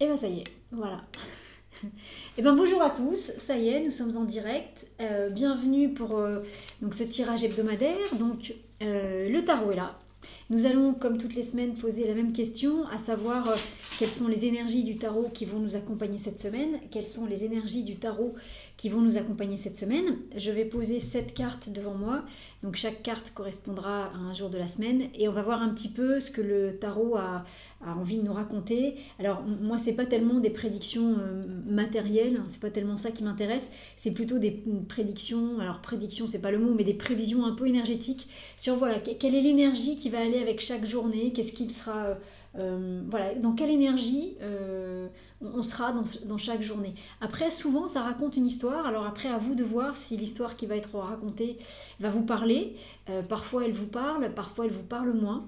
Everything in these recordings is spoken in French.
Et ben ça y est, voilà. Et ben bonjour à tous, ça y est, nous sommes en direct. Bienvenue pour donc ce tirage hebdomadaire. Donc le tarot est là. Nous allons, comme toutes les semaines, poser la même question, à savoir quelles sont les énergies du tarot qui vont nous accompagner cette semaine, quelles sont les énergies du tarot qui vont nous accompagner cette semaine. Je vais poser 7 cartes devant moi, donc chaque carte correspondra à un jour de la semaine, et on va voir un petit peu ce que le tarot a envie de nous raconter. Alors moi, c'est pas tellement des prédictions matérielles, hein, c'est pas tellement ça qui m'intéresse, c'est plutôt des prédictions, alors prédiction c'est pas le mot, mais des prévisions un peu énergétiques sur voilà, quelle est l'énergie qui va aller avec chaque journée, qu'est-ce qu'il sera, voilà, dans quelle énergie on sera dans chaque journée. Après, souvent, ça raconte une histoire, alors après, à vous de voir si l'histoire qui va être racontée va vous parler. Parfois, elle vous parle, parfois, elle vous parle moins.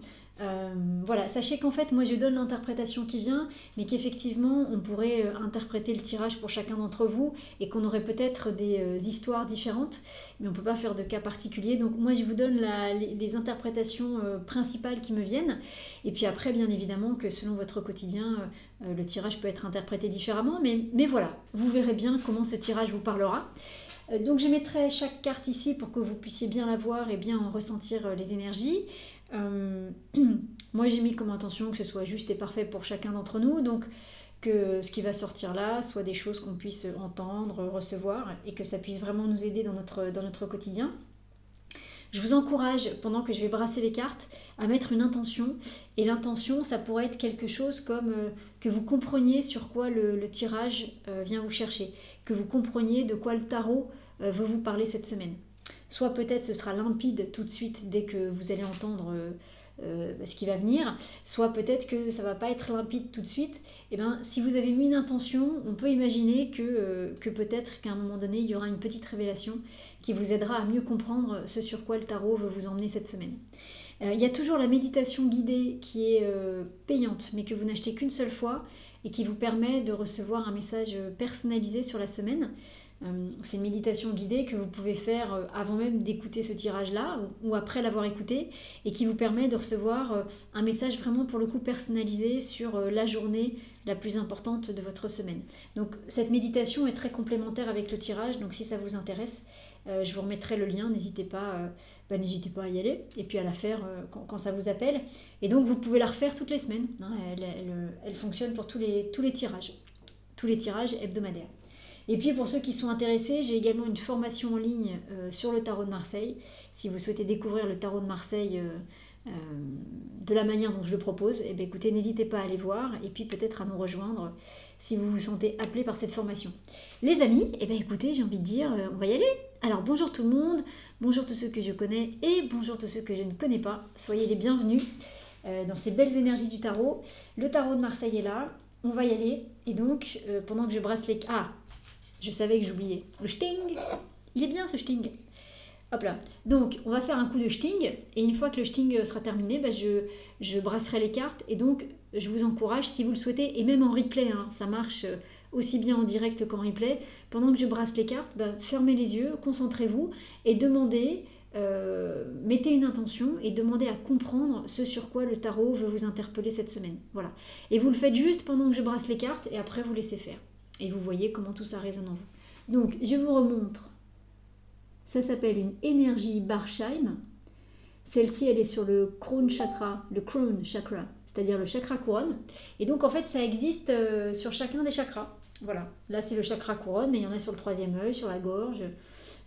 Voilà, sachez qu'en fait, moi je donne l'interprétation qui vient, mais qu'effectivement, on pourrait interpréter le tirage pour chacun d'entre vous et qu'on aurait peut-être des histoires différentes, mais on ne peut pas faire de cas particulier. Donc, moi je vous donne les interprétations principales qui me viennent, et puis après, bien évidemment, que selon votre quotidien, le tirage peut être interprété différemment, mais voilà, vous verrez bien comment ce tirage vous parlera. Donc je mettrai chaque carte ici pour que vous puissiez bien la voir et bien en ressentir les énergies. Euh, Moi j'ai mis comme intention que ce soit juste et parfait pour chacun d'entre nous, donc que ce qui va sortir là soit des choses qu'on puisse entendre, recevoir et que ça puisse vraiment nous aider dans notre quotidien. Je vous encourage, pendant que je vais brasser les cartes, à mettre une intention. Et l'intention, ça pourrait être quelque chose comme que vous compreniez sur quoi le tirage vient vous chercher, que vous compreniez de quoi le tarot veut vous parler cette semaine. Soit peut-être ce sera limpide tout de suite dès que vous allez entendre ce qui va venir, soit peut-être que ça va pas être limpide tout de suite. Et ben, si vous avez mis une intention, on peut imaginer que peut-être qu'à un moment donné, il y aura une petite révélation qui vous aidera à mieux comprendre ce sur quoi le tarot veut vous emmener cette semaine. Il y a toujours la méditation guidée qui est payante, mais que vous n'achetez qu'une seule fois et qui vous permet de recevoir un message personnalisé sur la semaine. C'est une méditation guidée que vous pouvez faire avant même d'écouter ce tirage-là ou après l'avoir écouté et qui vous permet de recevoir un message vraiment pour le coup personnalisé sur la journée la plus importante de votre semaine. Donc cette méditation est très complémentaire avec le tirage, donc si ça vous intéresse, je vous remettrai le lien, n'hésitez pas à y aller et puis à la faire quand ça vous appelle. Et donc vous pouvez la refaire toutes les semaines, hein, elle fonctionne pour tous les tirages hebdomadaires. Et puis pour ceux qui sont intéressés, j'ai également une formation en ligne sur le tarot de Marseille. Si vous souhaitez découvrir le tarot de Marseille de la manière dont je le propose, eh bien, écoutez, n'hésitez pas à aller voir et puis peut-être à nous rejoindre si vous vous sentez appelé par cette formation. Les amis, eh bien, écoutez, j'ai envie de dire, on va y aller. Alors bonjour tout le monde, bonjour tous ceux que je connais et bonjour tous ceux que je ne connais pas. Soyez les bienvenus dans ces belles énergies du tarot. Le tarot de Marseille est là, on va y aller. Et donc, pendant que je brasse les... Ah, je savais que j'oubliais. Le sting. Il est bien ce sting. Hop là. Donc, on va faire un coup de sting. Et une fois que le sting sera terminé, bah, je brasserai les cartes. Et donc, je vous encourage, si vous le souhaitez, et même en replay, hein, ça marche aussi bien en direct qu'en replay. Pendant que je brasse les cartes, bah, fermez les yeux, concentrez-vous et demandez, mettez une intention et demandez à comprendre ce sur quoi le tarot veut vous interpeller cette semaine. Voilà. Et vous le faites juste pendant que je brasse les cartes et après vous laissez faire. Et vous voyez comment tout ça résonne en vous. Donc, je vous remontre. Ça s'appelle une énergie Barsheim. Celle-ci, elle est sur le crown chakra, c'est-à-dire le chakra couronne. Et donc, en fait, ça existe sur chacun des chakras. Voilà. Là, c'est le chakra couronne, mais il y en a sur le troisième œil, sur la gorge,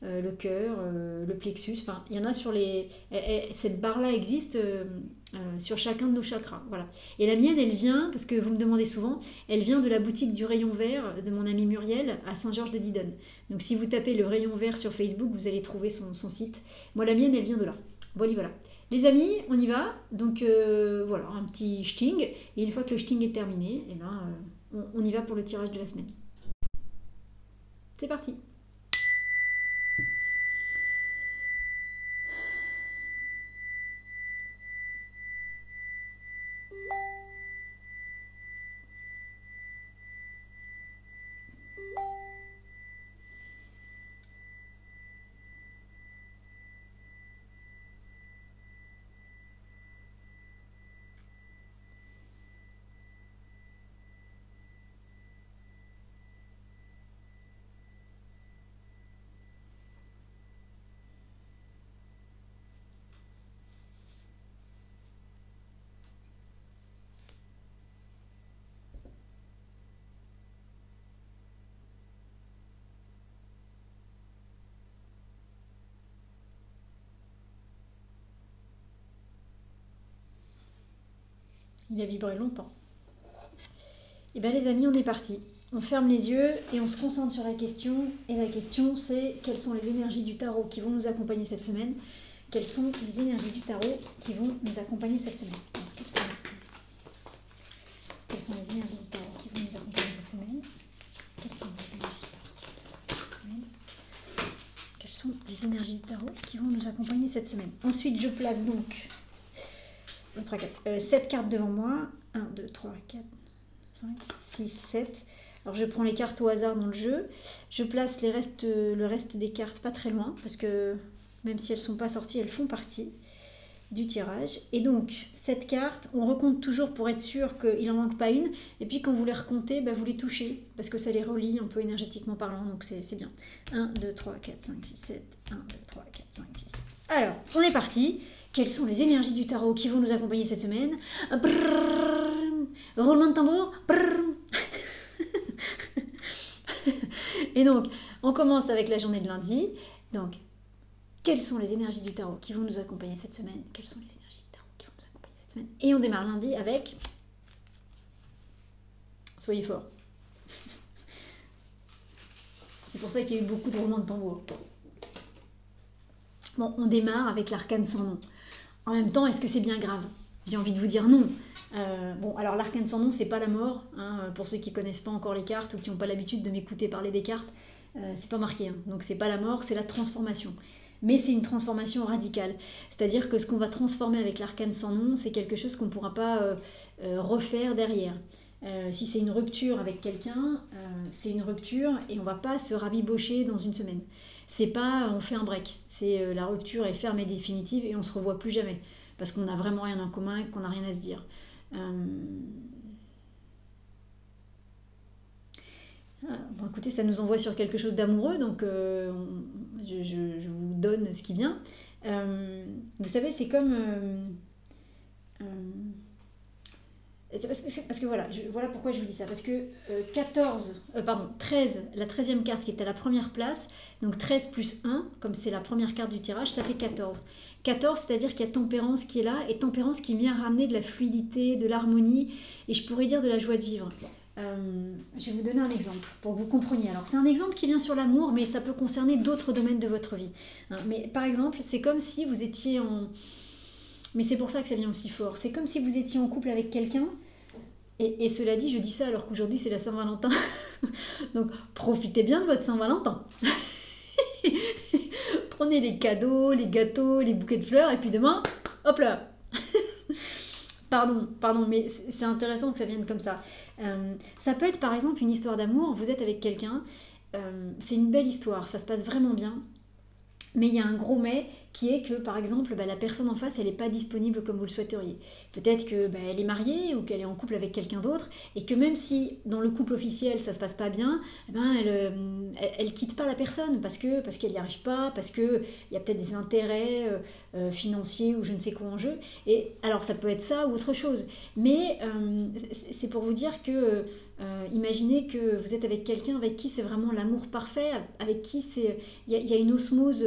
le cœur, le plexus. Enfin, il y en a sur les... Cette barre-là existe sur chacun de nos chakras. Voilà. Et la mienne, elle vient, parce que vous me demandez souvent, elle vient de la boutique du rayon vert de mon amie Muriel à Saint-Georges-de-Didonne. Donc si vous tapez le rayon vert sur Facebook, vous allez trouver son site. Moi, la mienne, elle vient de là. Voilà. Les amis, on y va. Donc voilà, un petit sting. Et une fois que le sting est terminé, eh ben, on y va pour le tirage de la semaine. C'est parti. Il a vibré longtemps. Et bien les amis, on est parti. On ferme les yeux et on se concentre sur la question. Et la question, c'est quelles sont les énergies du tarot qui vont nous accompagner cette semaine? Quelles sont les énergies du tarot qui vont nous accompagner cette semaine? Alors, quelles sont les énergies du tarot qui vont nous accompagner cette semaine? Quelles sont les énergies du tarot qui vont nous accompagner cette semaine? Quelles sont les énergies du tarot qui vont nous accompagner cette semaine? Ensuite, je place donc 7 cartes devant moi. 1, 2, 3, 4, 5, 6, 7. Alors je prends les cartes au hasard dans le jeu. Je place le reste des cartes pas très loin, parce que même si elles ne sont pas sorties, elles font partie du tirage. Et donc, cette carte, on recompte toujours pour être sûr qu'il n'en manque pas une. Et puis quand vous les recomptez, bah, vous les touchez, parce que ça les relie un peu énergétiquement parlant, donc c'est bien. 1, 2, 3, 4, 5, 6, 7. 1, 2, 3, 4, 5, 6, 7. Alors, on est parti. Quelles sont les énergies du tarot qui vont nous accompagner cette semaine? Brrr, roulement de tambour. Et donc, on commence avec la journée de lundi. Donc, quelles sont les énergies du tarot qui vont nous accompagner cette semaine? Quelles sont les énergies du tarot qui vont nous accompagner cette semaine? Et on démarre lundi avec... Soyez forts. C'est pour ça qu'il y a eu beaucoup de roulements de tambour. Bon, on démarre avec l'arcane sans nom. En même temps, est-ce que c'est bien grave? J'ai envie de vous dire non. Bon, alors l'arcane sans nom, c'est pas la mort. Hein, pour ceux qui connaissent pas encore les cartes ou qui n'ont pas l'habitude de m'écouter parler des cartes, c'est pas marqué. Hein. Donc c'est pas la mort, c'est la transformation. Mais c'est une transformation radicale. C'est-à-dire que ce qu'on va transformer avec l'arcane sans nom, c'est quelque chose qu'on ne pourra pas refaire derrière. Si c'est une rupture avec quelqu'un, c'est une rupture et on ne va pas se rabibocher dans une semaine. C'est pas on fait un break, c'est la rupture est ferme et définitive et on ne se revoit plus jamais parce qu'on n'a vraiment rien en commun et qu'on n'a rien à se dire. Bon, écoutez, ça nous envoie sur quelque chose d'amoureux, donc je vous donne ce qui vient. Vous savez, c'est comme... parce que voilà, voilà pourquoi je vous dis ça. Parce que 13, la 13e carte qui est à la première place, donc 13 plus 1, comme c'est la première carte du tirage, ça fait 14. 14, c'est-à-dire qu'il y a tempérance qui est là, et tempérance qui vient ramener de la fluidité, de l'harmonie, et je pourrais dire de la joie de vivre. Je vais vous donner un exemple pour que vous compreniez. Alors c'est un exemple qui vient sur l'amour, mais ça peut concerner d'autres domaines de votre vie. Hein, mais par exemple, c'est comme si vous étiez en... Mais c'est pour ça que ça vient aussi fort. C'est comme si vous étiez en couple avec quelqu'un. Et cela dit, je dis ça alors qu'aujourd'hui c'est la Saint-Valentin. Donc profitez bien de votre Saint-Valentin. Prenez les cadeaux, les gâteaux, les bouquets de fleurs, et puis demain, hop là. Pardon, mais c'est intéressant que ça vienne comme ça. Ça peut être par exemple une histoire d'amour, vous êtes avec quelqu'un, c'est une belle histoire, ça se passe vraiment bien. Mais il y a un gros mais qui est que, par exemple, la personne en face, elle n'est pas disponible comme vous le souhaiteriez. Peut-être que elle est mariée ou qu'elle est en couple avec quelqu'un d'autre et que même si dans le couple officiel ça se passe pas bien, elle quitte pas la personne parce qu'elle n'y arrive pas, parce qu'il y a peut-être des intérêts financiers ou je ne sais quoi en jeu. Et alors ça peut être ça ou autre chose. Mais c'est pour vous dire que imaginez que vous êtes avec quelqu'un avec qui c'est vraiment l'amour parfait, avec qui il y a une osmose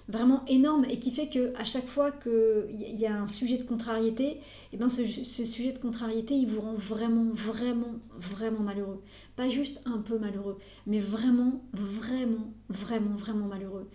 vraiment énorme et qui fait qu'à chaque fois qu'il y a un sujet de contrariété, et ben ce sujet de contrariété il vous rend vraiment malheureux. Pas juste un peu malheureux, mais vraiment malheureux.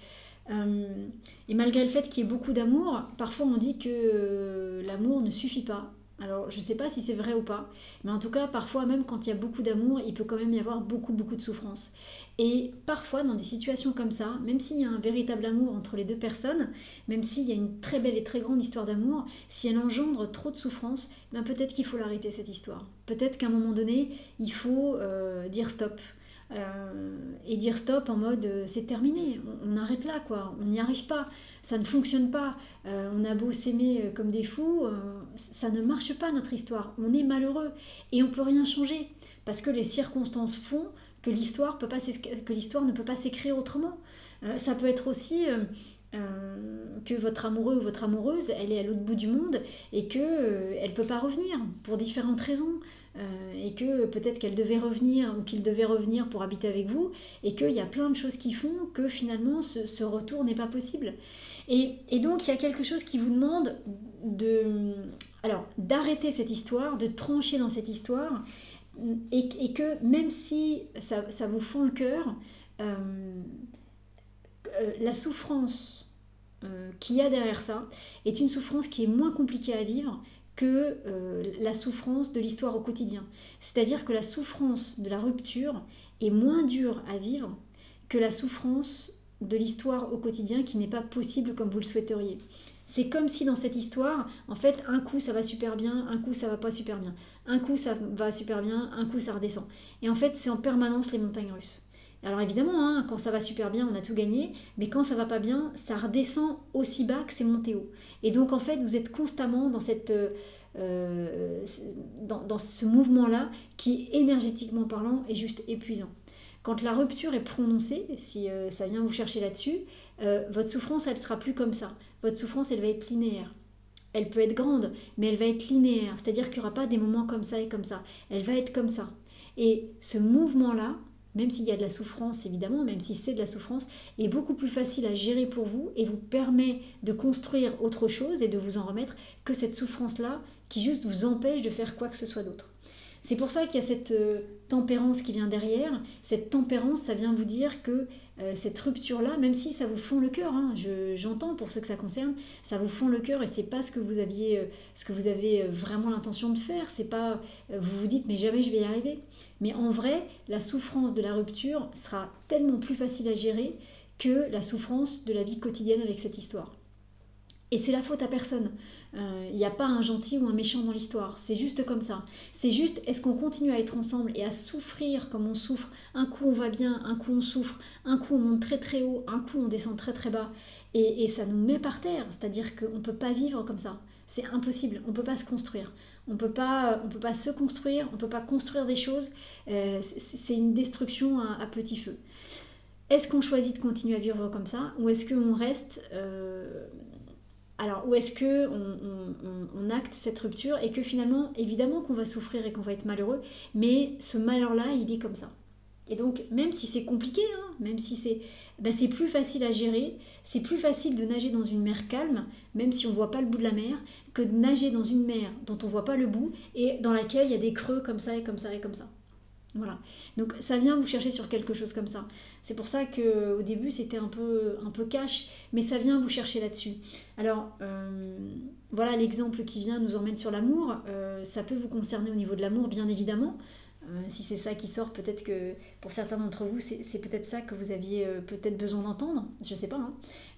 Et malgré le fait qu'il y ait beaucoup d'amour, parfois on dit que l'amour ne suffit pas. Alors, je ne sais pas si c'est vrai ou pas, mais en tout cas, parfois, même quand il y a beaucoup d'amour, il peut quand même y avoir beaucoup de souffrance. Et parfois, dans des situations comme ça, même s'il y a un véritable amour entre les deux personnes, même s'il y a une très belle et très grande histoire d'amour, si elle engendre trop de souffrance, ben peut-être qu'il faut l'arrêter cette histoire. Peut-être qu'à un moment donné, il faut dire stop. Et dire stop en mode c'est terminé, on arrête là quoi, on n'y arrive pas, ça ne fonctionne pas, on a beau s'aimer comme des fous, ça ne marche pas notre histoire, on est malheureux et on peut rien changer parce que les circonstances font que l'histoire ne peut pas s'écrire autrement. Ça peut être aussi que votre amoureux ou votre amoureuse elle est à l'autre bout du monde et qu'elle ne peut pas revenir pour différentes raisons. Et que peut-être qu'elle devait revenir ou qu'il devait revenir pour habiter avec vous et qu'il y a plein de choses qui font que finalement ce retour n'est pas possible. Et donc il y a quelque chose qui vous demande Alors, d'arrêter cette histoire, de trancher dans cette histoire, et que même si ça vous fend le cœur, la souffrance qu'il y a derrière ça est une souffrance qui est moins compliquée à vivre que la souffrance de l'histoire au quotidien. C'est-à-dire que la souffrance de la rupture est moins dure à vivre que la souffrance de l'histoire au quotidien qui n'est pas possible comme vous le souhaiteriez. C'est comme si dans cette histoire, en fait, un coup ça va super bien, un coup ça va pas super bien. Un coup ça va super bien, un coup ça redescend. Et en fait, c'est en permanence les montagnes russes. Alors évidemment, hein, quand ça va super bien, on a tout gagné, mais quand ça va pas bien, ça redescend aussi bas que c'est monté haut. Et donc en fait, vous êtes constamment dans dans ce mouvement-là qui, énergétiquement parlant, est juste épuisant. Quand la rupture est prononcée, si ça vient vous chercher là-dessus, votre souffrance, elle ne sera plus comme ça. Votre souffrance, elle va être linéaire. Elle peut être grande, mais elle va être linéaire. C'est-à-dire qu'il n'y aura pas des moments comme ça et comme ça. Elle va être comme ça. Et ce mouvement-là, même s'il y a de la souffrance, évidemment, même si c'est de la souffrance, est beaucoup plus facile à gérer pour vous et vous permet de construire autre chose et de vous en remettre que cette souffrance-là qui juste vous empêche de faire quoi que ce soit d'autre. C'est pour ça qu'il y a cette tempérance qui vient derrière. Cette tempérance, ça vient vous dire que cette rupture-là, même si ça vous fond le cœur, hein, j'entends pour ceux que ça concerne, ça vous fond le cœur et c'est pas ce que vous avez vraiment l'intention de faire. C'est pas, vous vous dites mais jamais je vais y arriver. Mais en vrai, la souffrance de la rupture sera tellement plus facile à gérer que la souffrance de la vie quotidienne avec cette histoire. Et c'est la faute à personne. Il n'y a pas un gentil ou un méchant dans l'histoire. C'est juste comme ça. C'est juste, est-ce qu'on continue à être ensemble et à souffrir comme on souffre? Un coup on va bien, un coup on souffre, un coup on monte très très haut, un coup on descend très très bas. Et ça nous met par terre. C'est-à-dire qu'on ne peut pas vivre comme ça. C'est impossible. On ne peut pas se construire. On ne peut pas se construire. On ne peut pas construire des choses. C'est une destruction à petit feu. Est-ce qu'on choisit de continuer à vivre comme ça? Ou est-ce qu'on reste... Alors, où est-ce qu'on acte cette rupture et que finalement, évidemment qu'on va souffrir et qu'on va être malheureux, mais ce malheur-là, il est comme ça. Et donc, même si c'est compliqué, hein, même si c'est plus facile à gérer, c'est plus facile de nager dans une mer calme, même si on ne voit pas le bout de la mer, que de nager dans une mer dont on ne voit pas le bout et dans laquelle il y a des creux comme ça et comme ça et comme ça. Voilà. Donc ça vient vous chercher sur quelque chose comme ça. C'est pour ça qu'au début c'était un peu cash, mais ça vient vous chercher là-dessus. Alors voilà, l'exemple qui vient nous emmène sur l'amour. Ça peut vous concerner au niveau de l'amour, bien évidemment. Si c'est ça qui sort, peut-être que pour certains d'entre vous, c'est peut-être ça que vous aviez peut-être besoin d'entendre, je sais pas.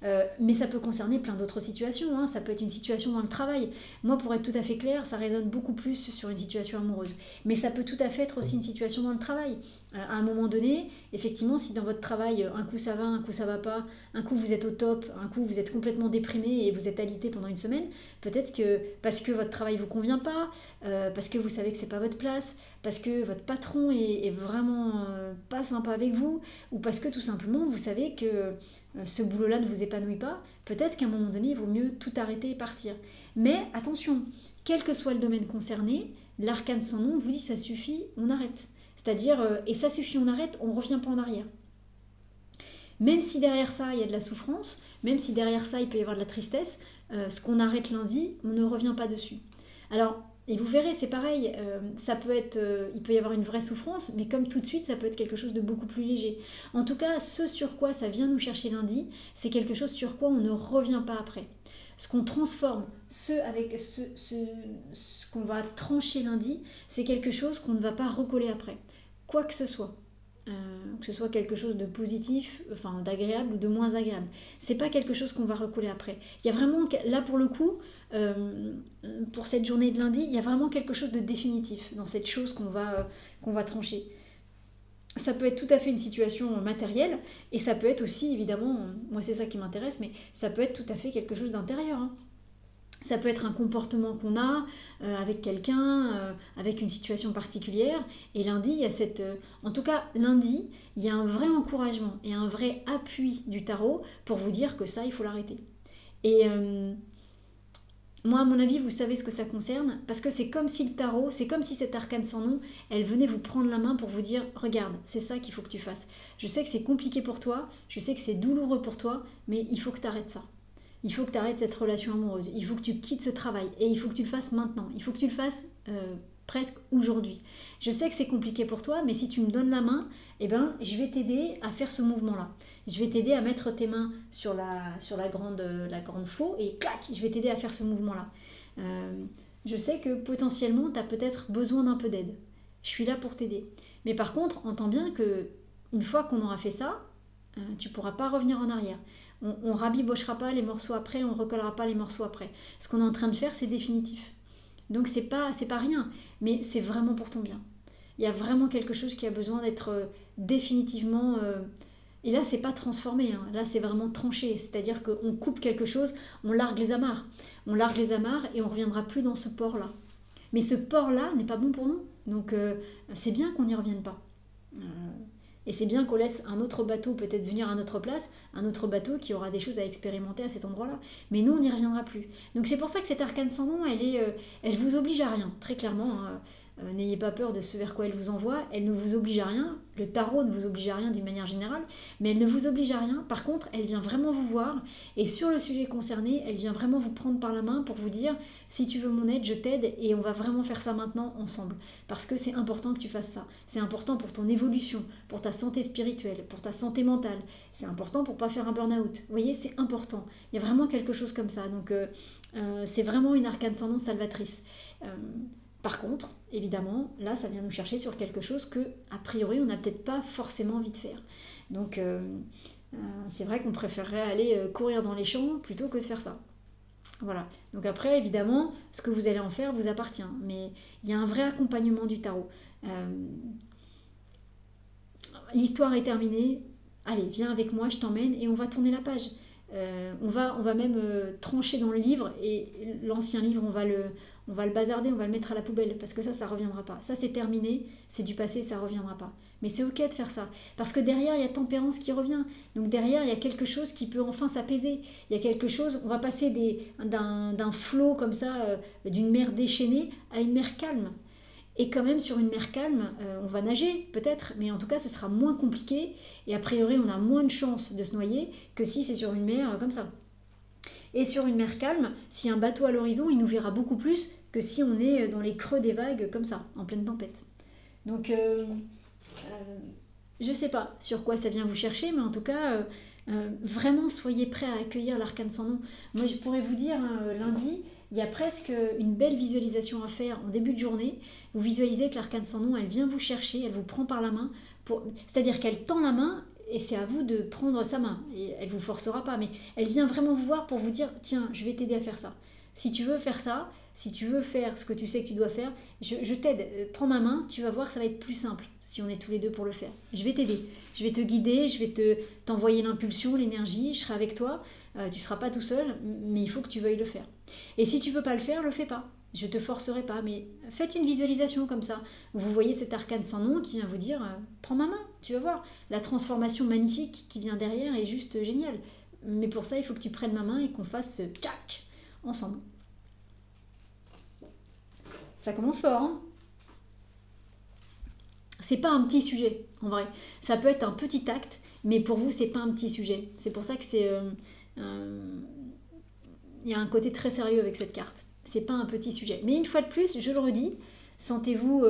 Hein. Mais ça peut concerner plein d'autres situations. Hein. Ça peut être une situation dans le travail. Moi, pour être tout à fait clair, ça résonne beaucoup plus sur une situation amoureuse. Mais ça peut tout à fait être aussi une situation dans le travail. À un moment donné, effectivement, si dans votre travail, un coup ça va, un coup ça va pas, un coup vous êtes au top, un coup vous êtes complètement déprimé et vous êtes alité pendant une semaine, peut-être que parce que votre travail vous convient pas, parce que vous savez que c'est pas votre place, parce que votre patron est vraiment pas sympa avec vous, ou parce que tout simplement vous savez que ce boulot-là ne vous épanouit pas, peut-être qu'à un moment donné, il vaut mieux tout arrêter et partir. Mais attention, quel que soit le domaine concerné, l'arcane sans nom vous dit ça suffit, on arrête. C'est-à-dire, et ça suffit, on arrête, on ne revient pas en arrière. Même si derrière ça, il y a de la souffrance, même si derrière ça, il peut y avoir de la tristesse, ce qu'on arrête lundi, on ne revient pas dessus. Alors, et vous verrez, c'est pareil, ça peut être, il peut y avoir une vraie souffrance, mais comme tout de suite, ça peut être quelque chose de beaucoup plus léger. En tout cas, ce sur quoi ça vient nous chercher lundi, c'est quelque chose sur quoi on ne revient pas après. Ce qu'on transforme, ce qu'on va trancher lundi, c'est quelque chose qu'on ne va pas recoller après. Quoi que ce soit. Que ce soit quelque chose de positif, enfin d'agréable ou de moins agréable. C'est pas quelque chose qu'on va recoller après. Il y a vraiment, là pour le coup, pour cette journée de lundi, il y a vraiment quelque chose de définitif dans cette chose qu'on va trancher. Ça peut être tout à fait une situation matérielle et ça peut être aussi, évidemment, moi c'est ça qui m'intéresse, mais ça peut être tout à fait quelque chose d'intérieur. Hein. Ça peut être un comportement qu'on a avec quelqu'un, avec une situation particulière. Et lundi, il y a en tout cas, lundi, il y a un vrai encouragement et un vrai appui du tarot pour vous dire que ça, il faut l'arrêter. Et moi, à mon avis, vous savez ce que ça concerne, parce que c'est comme si le tarot, c'est comme si cette arcane sans nom, elle venait vous prendre la main pour vous dire « Regarde, c'est ça qu'il faut que tu fasses. Je sais que c'est compliqué pour toi, je sais que c'est douloureux pour toi, mais il faut que tu arrêtes ça. » il faut que tu arrêtes cette relation amoureuse, il faut que tu quittes ce travail, et il faut que tu le fasses maintenant, il faut que tu le fasses presque aujourd'hui. Je sais que c'est compliqué pour toi, mais si tu me donnes la main, eh ben, je vais t'aider à faire ce mouvement-là. Je vais t'aider à mettre tes mains sur la grande faux, et clac, je vais t'aider à faire ce mouvement-là. Je sais que potentiellement, tu as peut-être besoin d'un peu d'aide. Je suis là pour t'aider. Mais par contre, entends bien que une fois qu'on aura fait ça, tu ne pourras pas revenir en arrière. On rabibochera pas les morceaux après, on ne recollera pas les morceaux après. Ce qu'on est en train de faire, c'est définitif. Donc c'est pas rien, mais c'est vraiment pour ton bien. Il y a vraiment quelque chose qui a besoin d'être définitivement... Et là, c'est pas transformé, hein. Là, c'est vraiment tranché. C'est-à-dire qu'on coupe quelque chose, on largue les amarres. On largue les amarres et on ne reviendra plus dans ce port-là. Mais ce port-là n'est pas bon pour nous. Donc c'est bien qu'on n'y revienne pas. Et c'est bien qu'on laisse un autre bateau peut-être venir à notre place, un autre bateau qui aura des choses à expérimenter à cet endroit-là. Mais nous, on n'y reviendra plus. Donc c'est pour ça que cette arcane sans nom, elle vous oblige à rien, très clairement. Hein. N'ayez pas peur de ce vers quoi elle vous envoie. Elle ne vous oblige à rien. Le tarot ne vous oblige à rien d'une manière générale, mais elle ne vous oblige à rien. Par contre, elle vient vraiment vous voir. Et sur le sujet concerné, elle vient vraiment vous prendre par la main pour vous dire, si tu veux mon aide, je t'aide et on va vraiment faire ça maintenant ensemble. Parce que c'est important que tu fasses ça. C'est important pour ton évolution, pour ta santé spirituelle, pour ta santé mentale. C'est important pour pas faire un burn-out. Vous voyez, c'est important. Il y a vraiment quelque chose comme ça. Donc, c'est vraiment une arcane sans nom salvatrice. Par contre, évidemment, là, ça vient nous chercher sur quelque chose que, a priori, on n'a peut-être pas forcément envie de faire. Donc, c'est vrai qu'on préférerait aller courir dans les champs plutôt que de faire ça. Voilà. Donc après, évidemment, ce que vous allez en faire vous appartient. Mais il y a un vrai accompagnement du tarot. L'histoire est terminée. Allez, viens avec moi, je t'emmène et on va tourner la page. On va même trancher dans le livre et l'ancien livre, on va le bazarder, on va le mettre à la poubelle parce que ça reviendra pas. Ça, c'est terminé, c'est du passé, ça reviendra pas. Mais c'est ok de faire ça parce que derrière, il y a tempérance qui revient. Donc derrière, il y a quelque chose qui peut enfin s'apaiser. Il y a quelque chose, on va passer d'un flot comme ça, d'une mer déchaînée à une mer calme. Et quand même, sur une mer calme, on va nager, peut-être, mais en tout cas, ce sera moins compliqué. Et a priori, on a moins de chances de se noyer que si c'est sur une mer comme ça. Et sur une mer calme, si un bateau à l'horizon, il nous verra beaucoup plus que si on est dans les creux des vagues comme ça, en pleine tempête. Donc, je ne sais pas sur quoi ça vient vous chercher, mais en tout cas, vraiment, soyez prêts à accueillir l'arcane sans nom. Moi, je pourrais vous dire, lundi, il y a presque une belle visualisation à faire en début de journée. Vous visualisez que l'arcane sans nom, elle vient vous chercher, elle vous prend par la main. C'est-à-dire qu'elle tend la main et c'est à vous de prendre sa main. Et elle ne vous forcera pas, mais elle vient vraiment vous voir pour vous dire, tiens, je vais t'aider à faire ça. Si tu veux faire ça, si tu veux faire ce que tu sais que tu dois faire, je t'aide. Prends ma main, tu vas voir, ça va être plus simple si on est tous les deux pour le faire. Je vais t'aider, je vais te guider, je vais t'envoyer l'impulsion, l'énergie, je serai avec toi. Tu ne seras pas tout seul, mais il faut que tu veuilles le faire. Et si tu ne veux pas le faire, le fais pas. Je ne te forcerai pas, mais faites une visualisation comme ça. Vous voyez cet arcane sans nom qui vient vous dire prends ma main, tu vas voir. La transformation magnifique qui vient derrière est juste géniale. Mais pour ça, il faut que tu prennes ma main et qu'on fasse tchac ensemble. Ça commence fort, hein? C'est pas un petit sujet, en vrai. Ça peut être un petit acte, mais pour vous, c'est pas un petit sujet. C'est pour ça que c'est... il y a un côté très sérieux avec cette carte. C'est pas un petit sujet. Mais une fois de plus, je le redis, sentez-vous...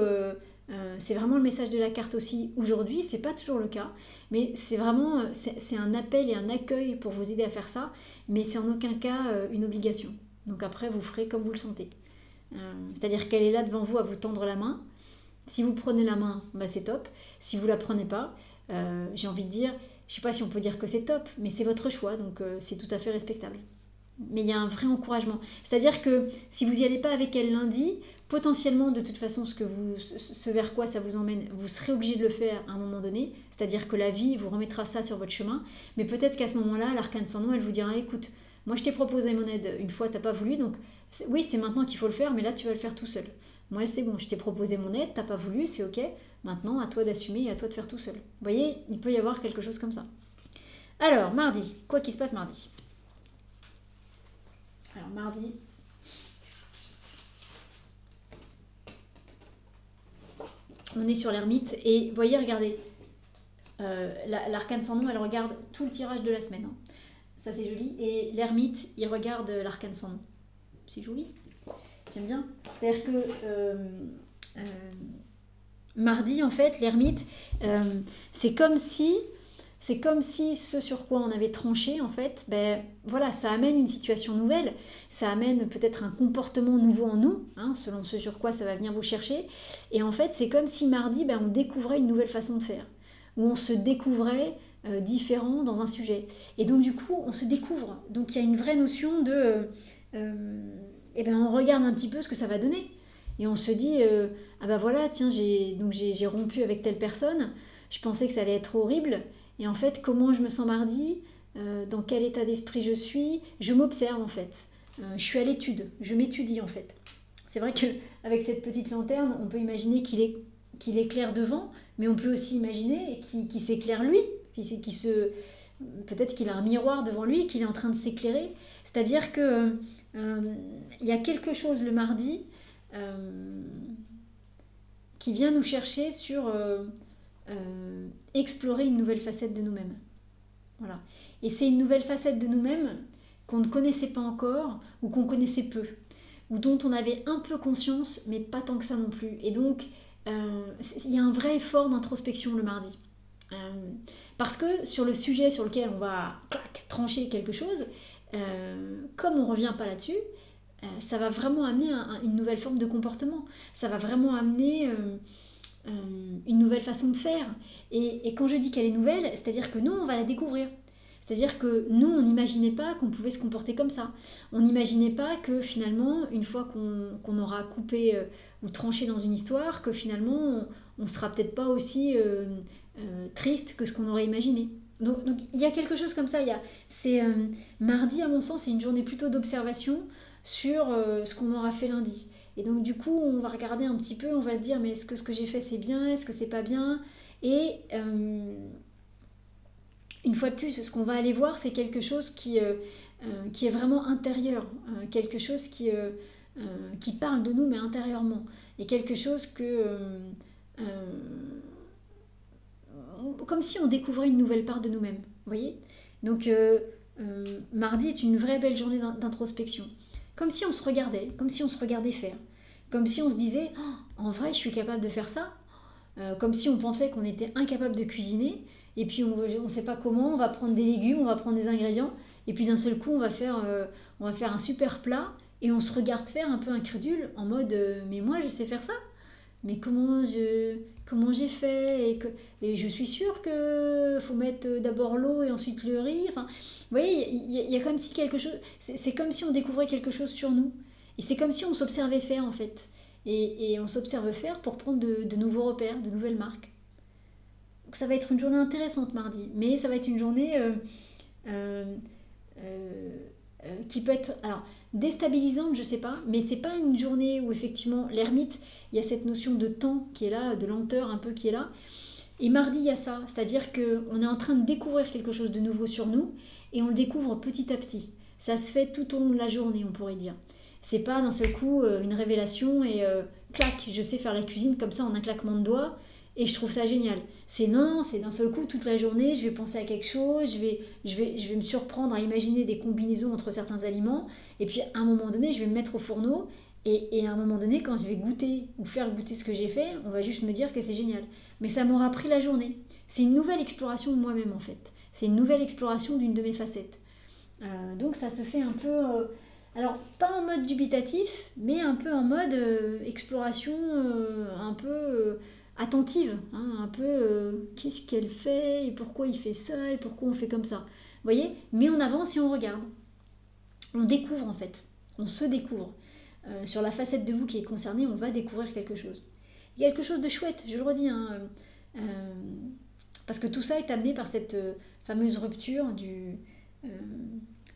c'est vraiment le message de la carte aussi aujourd'hui. C'est pas toujours le cas, mais c'est vraiment... C'est un appel et un accueil pour vous aider à faire ça, mais c'est en aucun cas une obligation. Donc après, vous ferez comme vous le sentez. C'est-à-dire qu'elle est là devant vous à vous tendre la main. Si vous prenez la main, bah c'est top. Si vous la prenez pas, j'ai envie de dire, je sais pas si on peut dire que c'est top, mais c'est votre choix, donc c'est tout à fait respectable. Mais il y a un vrai encouragement. C'est-à-dire que si vous n'y allez pas avec elle lundi, potentiellement, de toute façon, ce vers quoi ça vous emmène, vous serez obligé de le faire à un moment donné. C'est-à-dire que la vie vous remettra ça sur votre chemin. Mais peut-être qu'à ce moment-là, l'arcane sans nom, elle vous dira, écoute, moi je t'ai proposé mon aide une fois, t'as pas voulu, donc oui, c'est maintenant qu'il faut le faire, mais là tu vas le faire tout seul. Moi c'est bon, je t'ai proposé mon aide, t'as pas voulu, c'est ok. Maintenant, à toi d'assumer et à toi de faire tout seul. Vous voyez, il peut y avoir quelque chose comme ça. Alors, mardi, quoi qui se passe mardi? Alors, mardi... On est sur l'ermite et voyez, regardez, l'arcane sans nom, elle regarde tout le tirage de la semaine. Hein. Ça c'est joli. Et l'ermite, il regarde l'arcane sans nom. C'est joli. J'aime bien. C'est-à-dire que mardi, en fait, l'ermite, c'est comme si ce sur quoi on avait tranché, en fait, ben voilà, ça amène une situation nouvelle, ça amène peut-être un comportement nouveau en nous, hein, selon ce sur quoi ça va venir vous chercher. Et en fait, c'est comme si mardi, ben, on découvrait une nouvelle façon de faire, où on se découvrait différent dans un sujet. Et donc, du coup, on se découvre. Donc, il y a une vraie notion de... et ben, on regarde un petit peu ce que ça va donner. Et on se dit, ah ben voilà, tiens, j'ai rompu avec telle personne, je pensais que ça allait être horrible. Et en fait, comment je me sens mardi, dans quel état d'esprit je m'observe en fait. Je suis à l'étude, je m'étudie en fait. C'est vrai qu'avec cette petite lanterne, on peut imaginer qu'il éclaire devant, mais on peut aussi imaginer qu'il s'éclaire lui, peut-être qu'il a un miroir devant lui, qu'il est en train de s'éclairer. C'est-à-dire que il y a quelque chose le mardi qui vient nous chercher sur explorer une nouvelle facette de nous-mêmes. Voilà. Et c'est une nouvelle facette de nous-mêmes qu'on ne connaissait pas encore ou qu'on connaissait peu, ou dont on avait un peu conscience, mais pas tant que ça non plus. Et donc, il y a un vrai effort d'introspection le mardi. Parce que sur le sujet sur lequel on va trancher quelque chose, comme on ne revient pas là-dessus, ça va vraiment amener une nouvelle forme de comportement. Ça va vraiment amener une nouvelle façon de faire. Et quand je dis qu'elle est nouvelle, c'est-à-dire que nous, on va la découvrir. C'est-à-dire que nous, on n'imaginait pas qu'on pouvait se comporter comme ça. On n'imaginait pas que finalement, une fois qu'on aura coupé ou tranché dans une histoire, que finalement, on sera peut-être pas aussi triste que ce qu'on aurait imaginé. Donc il y a quelque chose comme ça. Mardi, à mon sens, c'est une journée plutôt d'observation sur ce qu'on aura fait lundi. Et donc du coup, on va regarder un petit peu, on va se dire, mais est-ce que ce que j'ai fait c'est bien, est-ce que c'est pas bien? Et une fois de plus, ce qu'on va aller voir, c'est quelque chose qui est vraiment intérieur, quelque chose qui parle de nous, mais intérieurement. Et quelque chose comme si on découvrait une nouvelle part de nous-mêmes, vous voyez? Donc mardi est une vraie belle journée d'introspection. Comme si on se regardait faire. Comme si on se disait, oh, en vrai, je suis capable de faire ça. Comme si on pensait qu'on était incapable de cuisiner. Et puis, on ne sait pas comment, on va prendre des légumes, on va prendre des ingrédients. Et puis, d'un seul coup, on va faire un super plat. Et on se regarde faire un peu incrédule, en mode, mais moi, je sais faire ça. Mais comment j'ai fait et je suis sûre qu'il faut mettre d'abord l'eau et ensuite le riz. Enfin, vous voyez, il y a comme si quelque chose... C'est comme si on découvrait quelque chose sur nous. Et c'est comme si on s'observait faire, en fait. Et on s'observe faire pour prendre de nouveaux repères, de nouvelles marques. Donc ça va être une journée intéressante mardi. Mais ça va être une journée qui peut être... Alors, déstabilisante, je sais pas, mais c'est pas une journée où effectivement l'ermite, il y a cette notion de temps qui est là, de lenteur un peu qui est là. Et mardi, il y a ça, c'est-à-dire qu'on est en train de découvrir quelque chose de nouveau sur nous et on le découvre petit à petit. Ça se fait tout au long de la journée, on pourrait dire. C'est pas d'un seul coup une révélation et clac, je sais faire la cuisine comme ça en un claquement de doigts et je trouve ça génial. C'est d'un seul coup toute la journée, je vais penser à quelque chose, je vais me surprendre à imaginer des combinaisons entre certains aliments et puis à un moment donné, je vais me mettre au fourneau et à un moment donné, quand je vais goûter ou faire goûter ce que j'ai fait, on va juste me dire que c'est génial. Mais ça m'aura pris la journée. C'est une nouvelle exploration de moi-même en fait. C'est une nouvelle exploration d'une de mes facettes. Donc ça se fait un peu... alors, pas en mode dubitatif, mais un peu en mode exploration un peu attentive. Hein, un peu qu'est-ce qu'elle fait, et pourquoi il fait ça, et pourquoi on fait comme ça. Vous voyez? Mais on avance et on regarde. On découvre en fait. On se découvre. Sur la facette de vous qui est concernée, on va découvrir quelque chose. Quelque chose de chouette, je le redis. Hein, parce que tout ça est amené par cette fameuse rupture du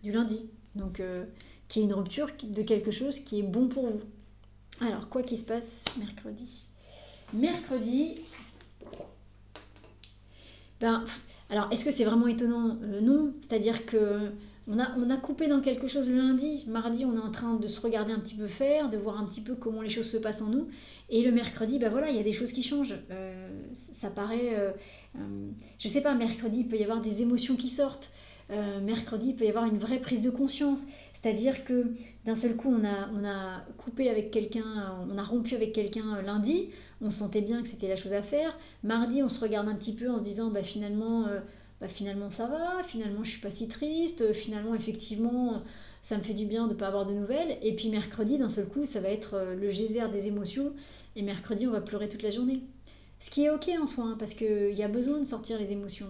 lundi. Donc... qui est une rupture de quelque chose qui est bon pour vous. Alors, quoi qu'il se passe mercredi? Mercredi, alors, est-ce que c'est vraiment étonnant? Non, c'est-à-dire que on a coupé dans quelque chose le lundi. Mardi, on est en train de se regarder un petit peu faire, de voir un petit peu comment les choses se passent en nous. Et le mercredi, voilà, il y a des choses qui changent. Ça paraît... je sais pas, mercredi, il peut y avoir des émotions qui sortent. Mercredi, il peut y avoir une vraie prise de conscience. C'est-à-dire que d'un seul coup, on a coupé avec quelqu'un, on a rompu avec quelqu'un lundi, on sentait bien que c'était la chose à faire. Mardi, on se regarde un petit peu en se disant finalement ça va, finalement je suis pas si triste, finalement effectivement ça me fait du bien de ne pas avoir de nouvelles. Et puis mercredi, d'un seul coup, ça va être le geyser des émotions. Et mercredi, on va pleurer toute la journée. Ce qui est ok en soi, hein, parce qu'il y a besoin de sortir les émotions.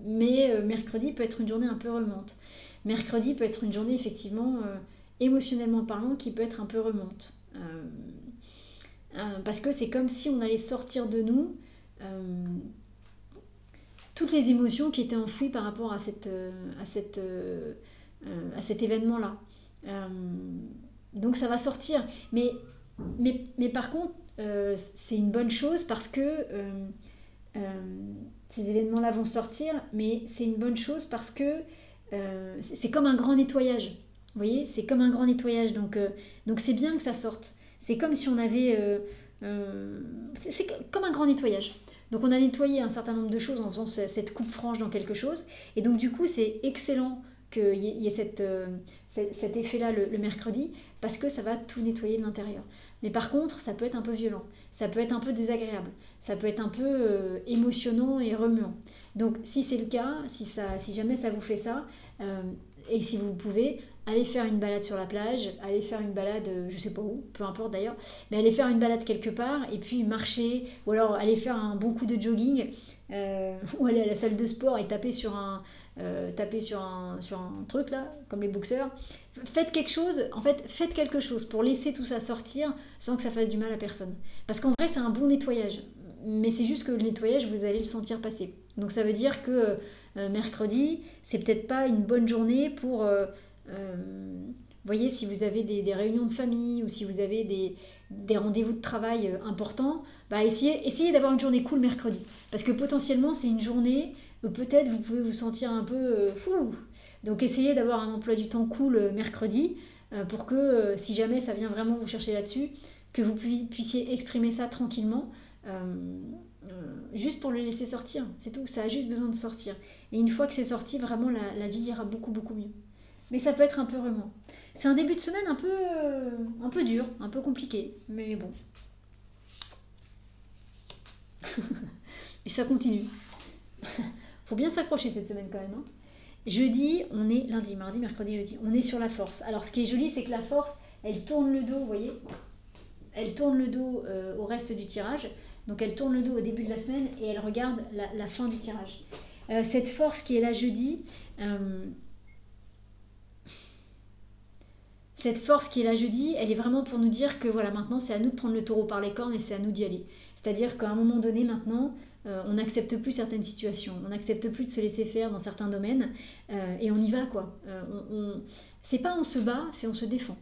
Mais mercredi peut être une journée un peu remonte. Mercredi peut être une journée effectivement, émotionnellement parlant, qui peut être un peu remonte. Parce que c'est comme si on allait sortir de nous toutes les émotions qui étaient enfouies par rapport à cet événement-là. Donc ça va sortir. Mais par contre, c'est une bonne chose parce que ces événements-là vont sortir, mais c'est une bonne chose parce que c'est comme un grand nettoyage. Vous voyez, c'est comme un grand nettoyage. Donc c'est bien que ça sorte. C'est comme si on avait... c'est comme un grand nettoyage. Donc on a nettoyé un certain nombre de choses en faisant cette coupe franche dans quelque chose. Et donc du coup, c'est excellent qu'il y ait cet effet-là le mercredi, parce que ça va tout nettoyer de l'intérieur. Mais par contre, ça peut être un peu violent, ça peut être un peu désagréable, ça peut être un peu émotionnant et remuant. Donc si c'est le cas, si jamais ça vous fait ça, et si vous pouvez, allez faire une balade sur la plage, allez faire une balade, je sais pas où, peu importe d'ailleurs, mais allez faire une balade quelque part, et puis marcher, ou alors allez faire un bon coup de jogging, ou aller à la salle de sport et taper sur un truc là, comme les boxeurs. Faites quelque chose pour laisser tout ça sortir sans que ça fasse du mal à personne. Parce qu'en vrai, c'est un bon nettoyage. Mais c'est juste que le nettoyage, vous allez le sentir passer. Donc ça veut dire que mercredi, c'est peut-être pas une bonne journée pour... voyez, si vous avez des réunions de famille ou si vous avez des rendez-vous de travail importants, essayez d'avoir une journée cool mercredi. Parce que potentiellement, c'est une journée où peut-être vous pouvez vous sentir un peu fou. Donc essayez d'avoir un emploi du temps cool mercredi pour que si jamais ça vient vraiment vous chercher là-dessus, que vous puissiez exprimer ça tranquillement, juste pour le laisser sortir. C'est tout, ça a juste besoin de sortir. Et une fois que c'est sorti, vraiment la vie ira beaucoup beaucoup mieux. Mais ça peut être un peu remuant. C'est un début de semaine un peu dur, un peu compliqué, mais bon. Et ça continue. Faut bien s'accrocher cette semaine quand même. Hein. Jeudi, on est lundi, mardi, mercredi, jeudi. On est sur la force. Alors ce qui est joli, c'est que la force, elle tourne le dos, vous voyez. Elle tourne le dos au reste du tirage. Donc elle tourne le dos au début de la semaine et elle regarde la fin du tirage. Cette force qui est là jeudi... Cette force qui est là jeudi, elle est vraiment pour nous dire que voilà, maintenant c'est à nous de prendre le taureau par les cornes et c'est à nous d'y aller. C'est-à-dire qu'à un moment donné maintenant, on n'accepte plus certaines situations, on n'accepte plus de se laisser faire dans certains domaines et on y va quoi. C'est pas on se bat, c'est on se défend.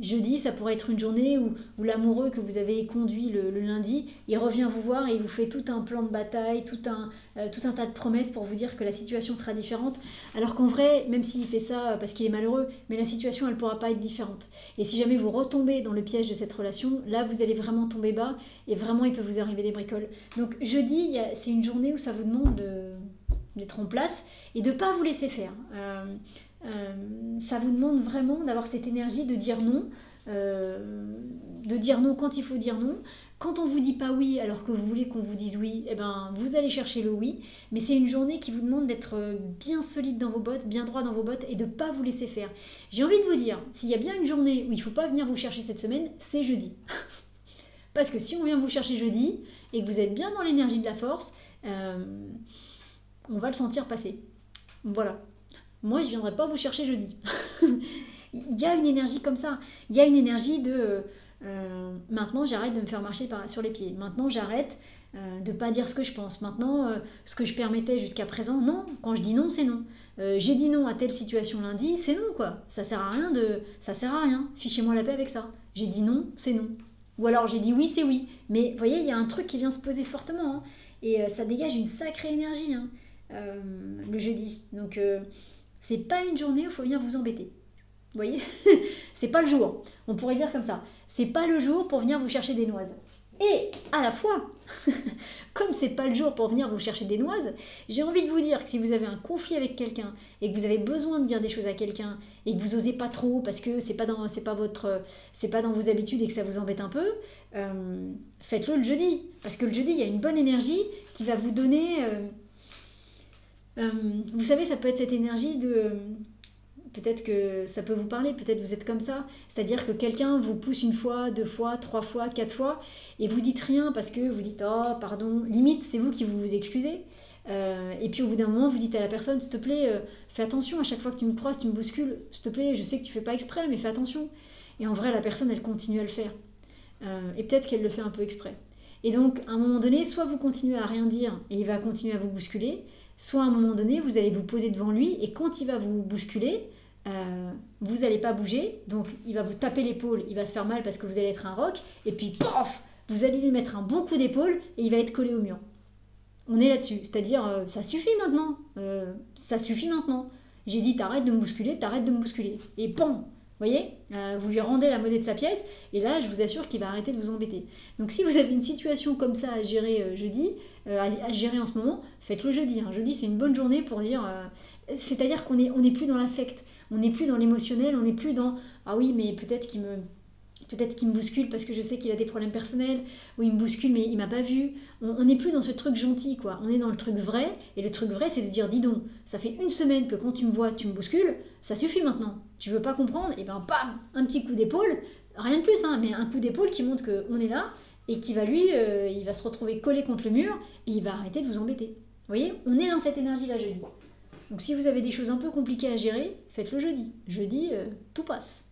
Jeudi, ça pourrait être une journée où l'amoureux que vous avez conduit le lundi, il revient vous voir et il vous fait tout un plan de bataille, tout un tas de promesses pour vous dire que la situation sera différente. Alors qu'en vrai, même s'il fait ça parce qu'il est malheureux, mais la situation, elle ne pourra pas être différente. Et si jamais vous retombez dans le piège de cette relation, là, vous allez vraiment tomber bas et vraiment, il peut vous arriver des bricoles. Donc jeudi, c'est une journée où ça vous demande d'être en place et de ne pas vous laisser faire. Ça vous demande vraiment d'avoir cette énergie de dire non quand il faut dire non. Quand on vous dit pas oui alors que vous voulez qu'on vous dise oui, eh ben, vous allez chercher le oui. Mais c'est une journée qui vous demande d'être bien solide dans vos bottes, bien droit dans vos bottes et de ne pas vous laisser faire. J'ai envie de vous dire, s'il y a bien une journée où il ne faut pas venir vous chercher cette semaine, c'est jeudi. Parce que si on vient vous chercher jeudi et que vous êtes bien dans l'énergie de la force, on va le sentir passer. Voilà. Moi, je ne viendrai pas vous chercher jeudi. Il y a une énergie comme ça. Il y a une énergie de... maintenant, j'arrête de me faire marcher sur les pieds. Maintenant, j'arrête de ne pas dire ce que je pense. Maintenant, ce que je permettais jusqu'à présent, non. Quand je dis non, c'est non. J'ai dit non à telle situation lundi, c'est non, quoi. Ça sert à rien Ça sert à rien. Fichez-moi la paix avec ça. J'ai dit non, c'est non. Ou alors, j'ai dit oui, c'est oui. Mais, vous voyez, il y a un truc qui vient se poser fortement. Hein, et ça dégage une sacrée énergie, hein, le jeudi. Donc... c'est pas une journée où il faut venir vous embêter. Vous voyez. C'est pas le jour. On pourrait dire comme ça. C'est pas le jour pour venir vous chercher des noises. Et à la fois, comme c'est pas le jour pour venir vous chercher des noises, j'ai envie de vous dire que si vous avez un conflit avec quelqu'un et que vous avez besoin de dire des choses à quelqu'un et que vous osez pas trop parce que c'est pas dans vos habitudes et que ça vous embête un peu, faites-le le jeudi. Parce que le jeudi, il y a une bonne énergie qui va vous donner... vous savez, ça peut être cette énergie de... Peut-être que ça peut vous parler, peut-être vous êtes comme ça. C'est-à-dire que quelqu'un vous pousse une fois, 2 fois, 3 fois, 4 fois, et vous dites rien parce que vous dites «Oh, pardon». Limite, c'est vous qui vous excusez. Et puis au bout d'un moment, vous dites à la personne «S'il te plaît, fais attention, à chaque fois que tu me croises, tu me bouscules. S'il te plaît, je sais que tu fais pas exprès, mais fais attention». Et en vrai, la personne, elle continue à le faire. Et peut-être qu'elle le fait un peu exprès. Et donc, à un moment donné, soit vous continuez à rien dire et il va continuer à vous bousculer, soit à un moment donné, vous allez vous poser devant lui et quand il va vous bousculer, vous n'allez pas bouger, donc il va vous taper l'épaule, il va se faire mal parce que vous allez être un roc, et puis pof, vous allez lui mettre un bon coup d'épaule et il va être collé au mur. On est là-dessus, c'est-à-dire ça suffit maintenant, ça suffit maintenant. J'ai dit t'arrêtes de me bousculer, t'arrêtes de me bousculer. Et bon, vous voyez, vous lui rendez la monnaie de sa pièce, et là je vous assure qu'il va arrêter de vous embêter. Donc si vous avez une situation comme ça à gérer jeudi, à gérer en ce moment, faites-le jeudi. Jeudi c'est une bonne journée pour dire, c'est-à-dire qu'on n'est plus dans l'affect. On n'est plus dans l'émotionnel, on n'est plus dans « Ah oui, mais peut-être qu'il me bouscule parce que je sais qu'il a des problèmes personnels, ou il me bouscule mais il m'a pas vu. » On n'est plus dans ce truc gentil, quoi. On est dans le truc vrai, et le truc vrai, c'est de dire « Dis donc, ça fait 1 semaine que quand tu me vois, tu me bouscules, ça suffit maintenant. Tu veux pas comprendre? Et ben bam, un petit coup d'épaule, rien de plus, mais un coup d'épaule qui montre qu'on est là, et qui va lui, il va se retrouver collé contre le mur, et il va arrêter de vous embêter. Vous voyez? On est dans cette énergie-là jeudi. Donc si vous avez des choses un peu compliquées à gérer, faites-le jeudi. Jeudi, tout passe.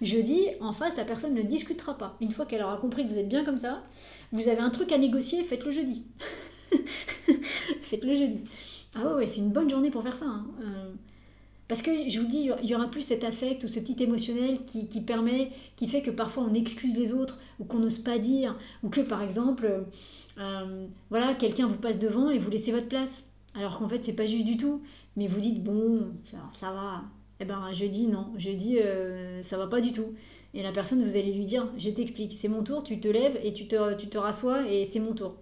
Jeudi, en face, la personne ne discutera pas. Une fois qu'elle aura compris que vous êtes bien comme ça, vous avez un truc à négocier, faites-le jeudi. Faites-le jeudi. Ah ouais, c'est une bonne journée pour faire ça. Parce que je vous dis, il y aura plus cet affect ou ce petit émotionnel qui fait que parfois on excuse les autres ou qu'on n'ose pas dire, ou que par exemple, voilà, quelqu'un vous passe devant et vous laissez votre place. Alors qu'en fait, c'est pas juste du tout. Mais vous dites, bon, ça va. Eh ben, jeudi, non. Jeudi, ça va pas du tout. Et la personne, vous allez lui dire, je t'explique, c'est mon tour, tu te lèves et tu te rassois et c'est mon tour.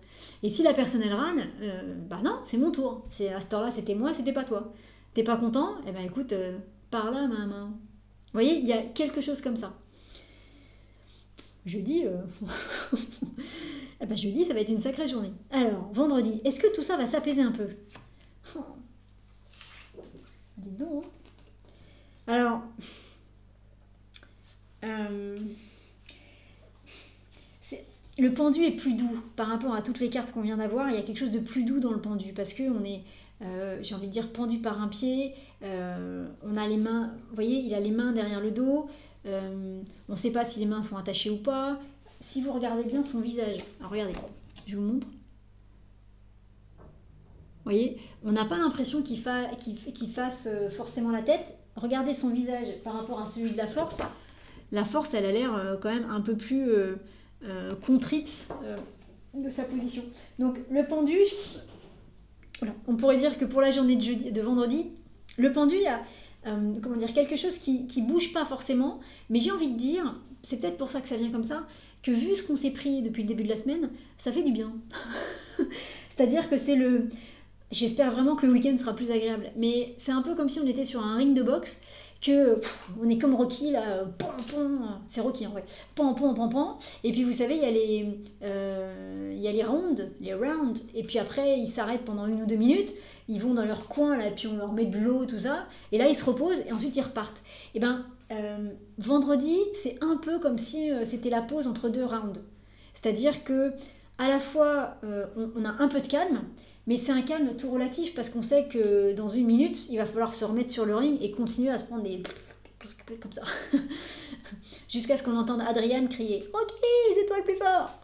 Et si la personne, elle râle, bah non, c'est mon tour. À cette heure-là, c'était moi, c'était pas toi. T'es pas content? Eh ben, écoute, par là, maman. Vous voyez, il y a quelque chose comme ça. Jeudi, eh ben, jeudi, ça va être une sacrée journée. Alors, vendredi, est-ce que tout ça va s'apaiser un peu? Dis donc. Alors, le pendu est plus doux par rapport à toutes les cartes qu'on vient d'avoir. Il y a quelque chose de plus doux dans le pendu parce qu'on est, j'ai envie de dire, pendu par un pied. On a les mains, vous voyez, il a les mains derrière le dos. On ne sait pas si les mains sont attachées ou pas. Si vous regardez bien son visage, alors regardez, je vous montre. Vous voyez, on n'a pas l'impression qu'il fasse forcément la tête. Regardez son visage par rapport à celui de la force. La force, elle a l'air quand même un peu plus contrite de sa position. Donc le pendu, voilà, on pourrait dire que pour la journée de vendredi, le pendu, il y a quelque chose qui bouge pas forcément. Mais j'ai envie de dire, c'est peut-être pour ça que ça vient comme ça, que vu ce qu'on s'est pris depuis le début de la semaine, ça fait du bien. C'est-à-dire que c'est le... J'espère vraiment que le week-end sera plus agréable. Mais c'est un peu comme si on était sur un ring de boxe, on est comme Rocky, là, c'est Rocky en vrai, pan, et puis vous savez, il y a les rounds, et puis après, ils s'arrêtent pendant 1 ou 2 minutes, ils vont dans leur coin, là, puis on leur met de l'eau, tout ça, et là, ils se reposent, et ensuite, ils repartent. Et ben, vendredi, c'est un peu comme si c'était la pause entre 2 rounds. C'est-à-dire que à la fois, on a un peu de calme, mais c'est un calme tout relatif parce qu'on sait que dans 1 minute, il va falloir se remettre sur le ring et continuer à se prendre des... comme ça. Jusqu'à ce qu'on entende Adriane crier « Ok, les étoiles plus fort !»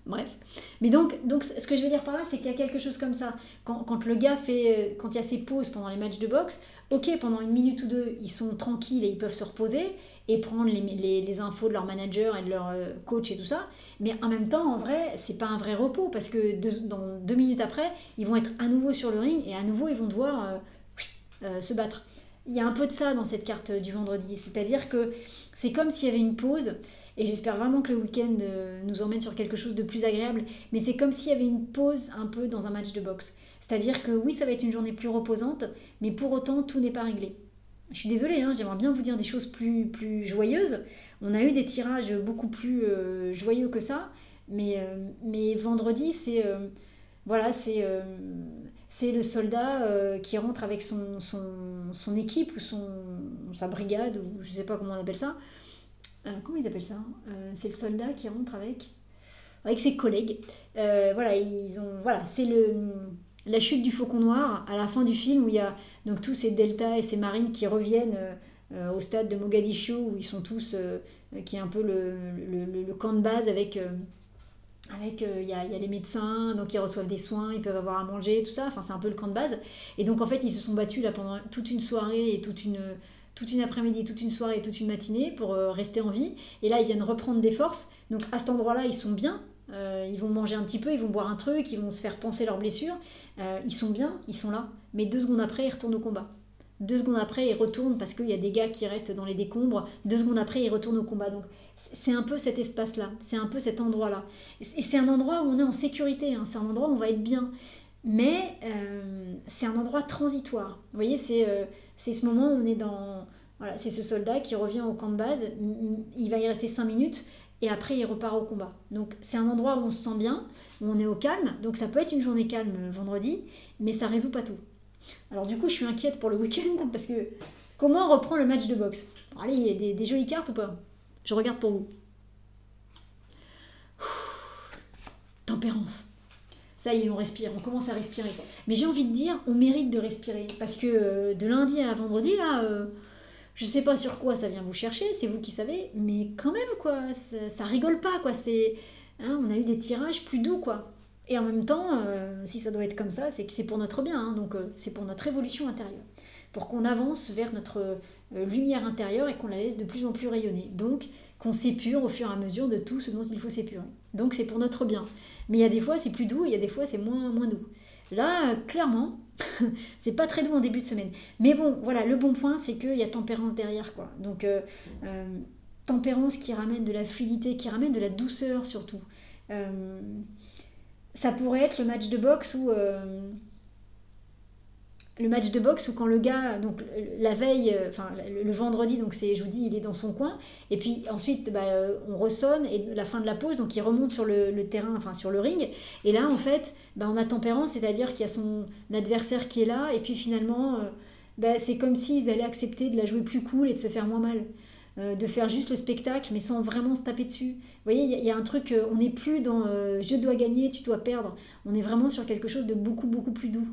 Bref. Mais donc, ce que je veux dire par là, c'est qu'il y a quelque chose comme ça. Quand le gars fait... Quand il y a ses pauses pendant les matchs de boxe, ok, pendant 1 minute ou 2, ils sont tranquilles et ils peuvent se reposer et prendre les infos de leur manager et de leur coach et tout ça. Mais en même temps, en vrai, c'est pas un vrai repos parce que dans 2 minutes après, ils vont être à nouveau sur le ring et à nouveau, ils vont devoir se battre. Il y a un peu de ça dans cette carte du vendredi. C'est-à-dire que c'est comme s'il y avait une pause Et j'espère vraiment que le week-end nous emmène sur quelque chose de plus agréable. Mais c'est comme s'il y avait une pause un peu dans un match de boxe. C'est-à-dire que oui, ça va être une journée plus reposante, mais pour autant, tout n'est pas réglé. Je suis désolée, hein, j'aimerais bien vous dire des choses plus joyeuses. On a eu des tirages beaucoup plus joyeux que ça, mais vendredi, voilà, c'est le soldat qui rentre avec son équipe ou sa brigade, ou je sais pas comment on appelle ça. Comment ils appellent ça? C'est le soldat qui rentre avec ses collègues. Voilà, c'est la chute du Faucon Noir à la fin du film où il y a donc tous ces Delta et ces Marines qui reviennent au stade de Mogadiscio où ils sont tous, qui est un peu le camp de base il y a les médecins, donc ils reçoivent des soins, ils peuvent avoir à manger, tout ça, enfin c'est un peu le camp de base. Et donc en fait ils se sont battus là pendant toute une soirée et toute une après-midi, toute une soirée et toute une matinée pour rester en vie. Et là ils viennent reprendre des forces, donc à cet endroit-là ils sont bien, ils vont manger un petit peu, ils vont boire un truc, ils vont se faire panser leurs blessures, ils sont bien, ils sont là. Mais 2 secondes après ils retournent au combat. 2 secondes après ils retournent parce qu'il y a des gars qui restent dans les décombres, 2 secondes après ils retournent au combat. Donc c'est un peu cet espace-là, c'est un peu cet endroit-là. Et c'est un endroit où on est en sécurité, hein, c'est un endroit où on va être bien. Mais c'est un endroit transitoire. Vous voyez, c'est ce moment où on est dans... Voilà, c'est ce soldat qui revient au camp de base, il va y rester 5 minutes et après il repart au combat. Donc c'est un endroit où on se sent bien, où on est au calme. Donc ça peut être une journée calme vendredi, mais ça résout pas tout. Alors du coup je suis inquiète pour le week-end parce que comment on reprend le match de boxe? Allez, il y a des jolies cartes ou pas? Je regarde pour vous. Tempérance. Ça y est, on respire, on commence à respirer. Mais j'ai envie de dire, on mérite de respirer. Parce que de lundi à vendredi, là, je sais pas sur quoi ça vient vous chercher, c'est vous qui savez, mais quand même, quoi, ça rigole pas, quoi. On a eu des tirages plus doux, quoi. Et en même temps, si ça doit être comme ça, c'est que c'est pour notre bien, hein, donc c'est pour notre évolution intérieure. Pour qu'on avance vers notre lumière intérieure et qu'on la laisse de plus en plus rayonner. Donc, qu'on s'épure au fur et à mesure de tout ce dont il faut s'épurer. Donc, c'est pour notre bien. Mais il y a des fois, c'est plus doux, et il y a des fois, c'est moins doux. Là, clairement, c'est pas très doux en début de semaine. Mais bon, voilà, le bon point, c'est qu'il y a tempérance derrière, quoi. Donc, tempérance qui ramène de la fluidité, qui ramène de la douceur, surtout. Ça pourrait être le match de boxe où... le match de boxe où quand le gars, donc la veille, enfin le vendredi, donc je vous dis, il est dans son coin, et puis ensuite on ressonne, et la fin de la pause, donc il remonte sur le terrain, enfin sur le ring, et là en fait, on a tempérance, c'est-à-dire qu'il y a son adversaire qui est là, et puis finalement, c'est comme s'ils allaient accepter de la jouer plus cool et de se faire moins mal. De faire juste le spectacle, mais sans vraiment se taper dessus. Vous voyez, il y a un truc, on n'est plus dans je dois gagner, tu dois perdre. On est vraiment sur quelque chose de beaucoup, beaucoup plus doux.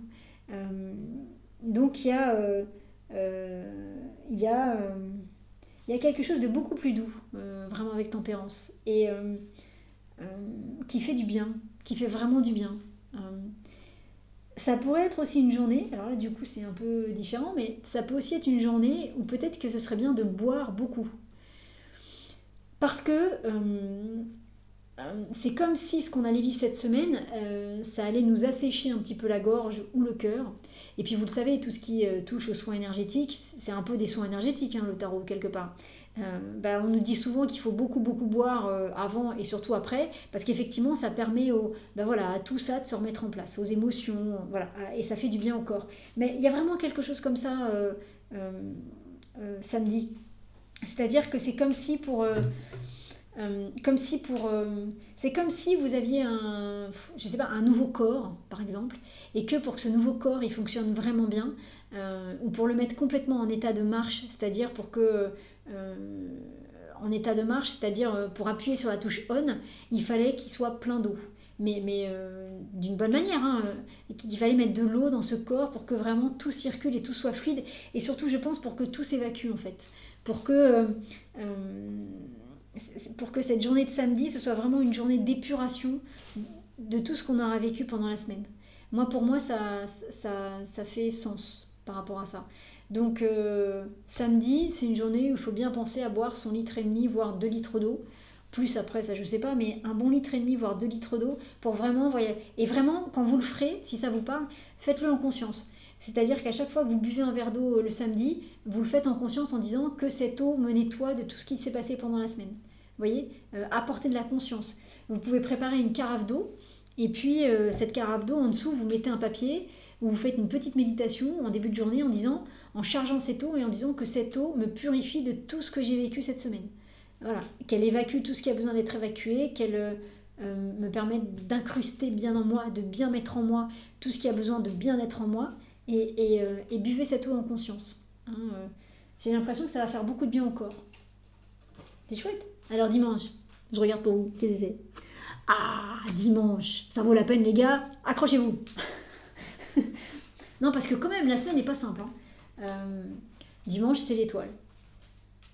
Donc il y a quelque chose de beaucoup plus doux, vraiment avec tempérance, et qui fait du bien, qui fait vraiment du bien. Ça pourrait être aussi une journée, alors là du coup c'est un peu différent, mais ça peut aussi être une journée où peut-être que ce serait bien de boire beaucoup. Parce que c'est comme si ce qu'on allait vivre cette semaine, ça allait nous assécher un petit peu la gorge ou le cœur. Et puis vous le savez, tout ce qui touche aux soins énergétiques, c'est un peu des soins énergétiques, hein, le tarot, quelque part. On nous dit souvent qu'il faut beaucoup boire avant et surtout après, parce qu'effectivement ça permet à tout ça de se remettre en place, aux émotions, voilà, et ça fait du bien au corps. Mais il y a vraiment quelque chose comme ça samedi. C'est-à-dire que c'est comme si c'est comme si vous aviez un nouveau corps, par exemple, et que pour que ce nouveau corps il fonctionne vraiment bien, ou pour le mettre complètement en état de marche, c'est-à-dire pour appuyer sur la touche on, il fallait qu'il soit plein d'eau. Mais d'une bonne manière, hein, qu'il fallait mettre de l'eau dans ce corps pour que vraiment tout circule et tout soit fluide, et surtout je pense pour que tout s'évacue en fait, pour que cette journée de samedi, ce soit vraiment une journée d'épuration de tout ce qu'on aura vécu pendant la semaine. Pour moi, ça fait sens par rapport à ça. Donc, samedi, c'est une journée où il faut bien penser à boire son litre et demi, voire 2 litres d'eau. Plus après, ça je sais pas, mais un bon litre et demi, voire 2 litres d'eau, pour vraiment, et vraiment, quand vous le ferez, si ça vous parle, faites-le en conscience. C'est-à-dire qu'à chaque fois que vous buvez un verre d'eau le samedi, vous le faites en conscience en disant que cette eau me nettoie de tout ce qui s'est passé pendant la semaine. voyez, apporter de la conscience. Vous pouvez préparer une carafe d'eau, et puis cette carafe d'eau, en dessous, vous mettez un papier, où vous faites une petite méditation en début de journée en chargeant cette eau et en disant que cette eau me purifie de tout ce que j'ai vécu cette semaine. Voilà, qu'elle évacue tout ce qui a besoin d'être évacué, qu'elle me permette d'incruster bien en moi, de bien mettre en moi tout ce qui a besoin de bien être en moi, et buvez cette eau en conscience. Hein, j'ai l'impression que ça va faire beaucoup de bien au corps. C'est chouette. Alors dimanche, je regarde pour vous, qu'est-ce que c'est? Ah, dimanche, ça vaut la peine les gars, accrochez-vous. Non, parce que quand même, la semaine n'est pas simple. Dimanche, c'est l'étoile.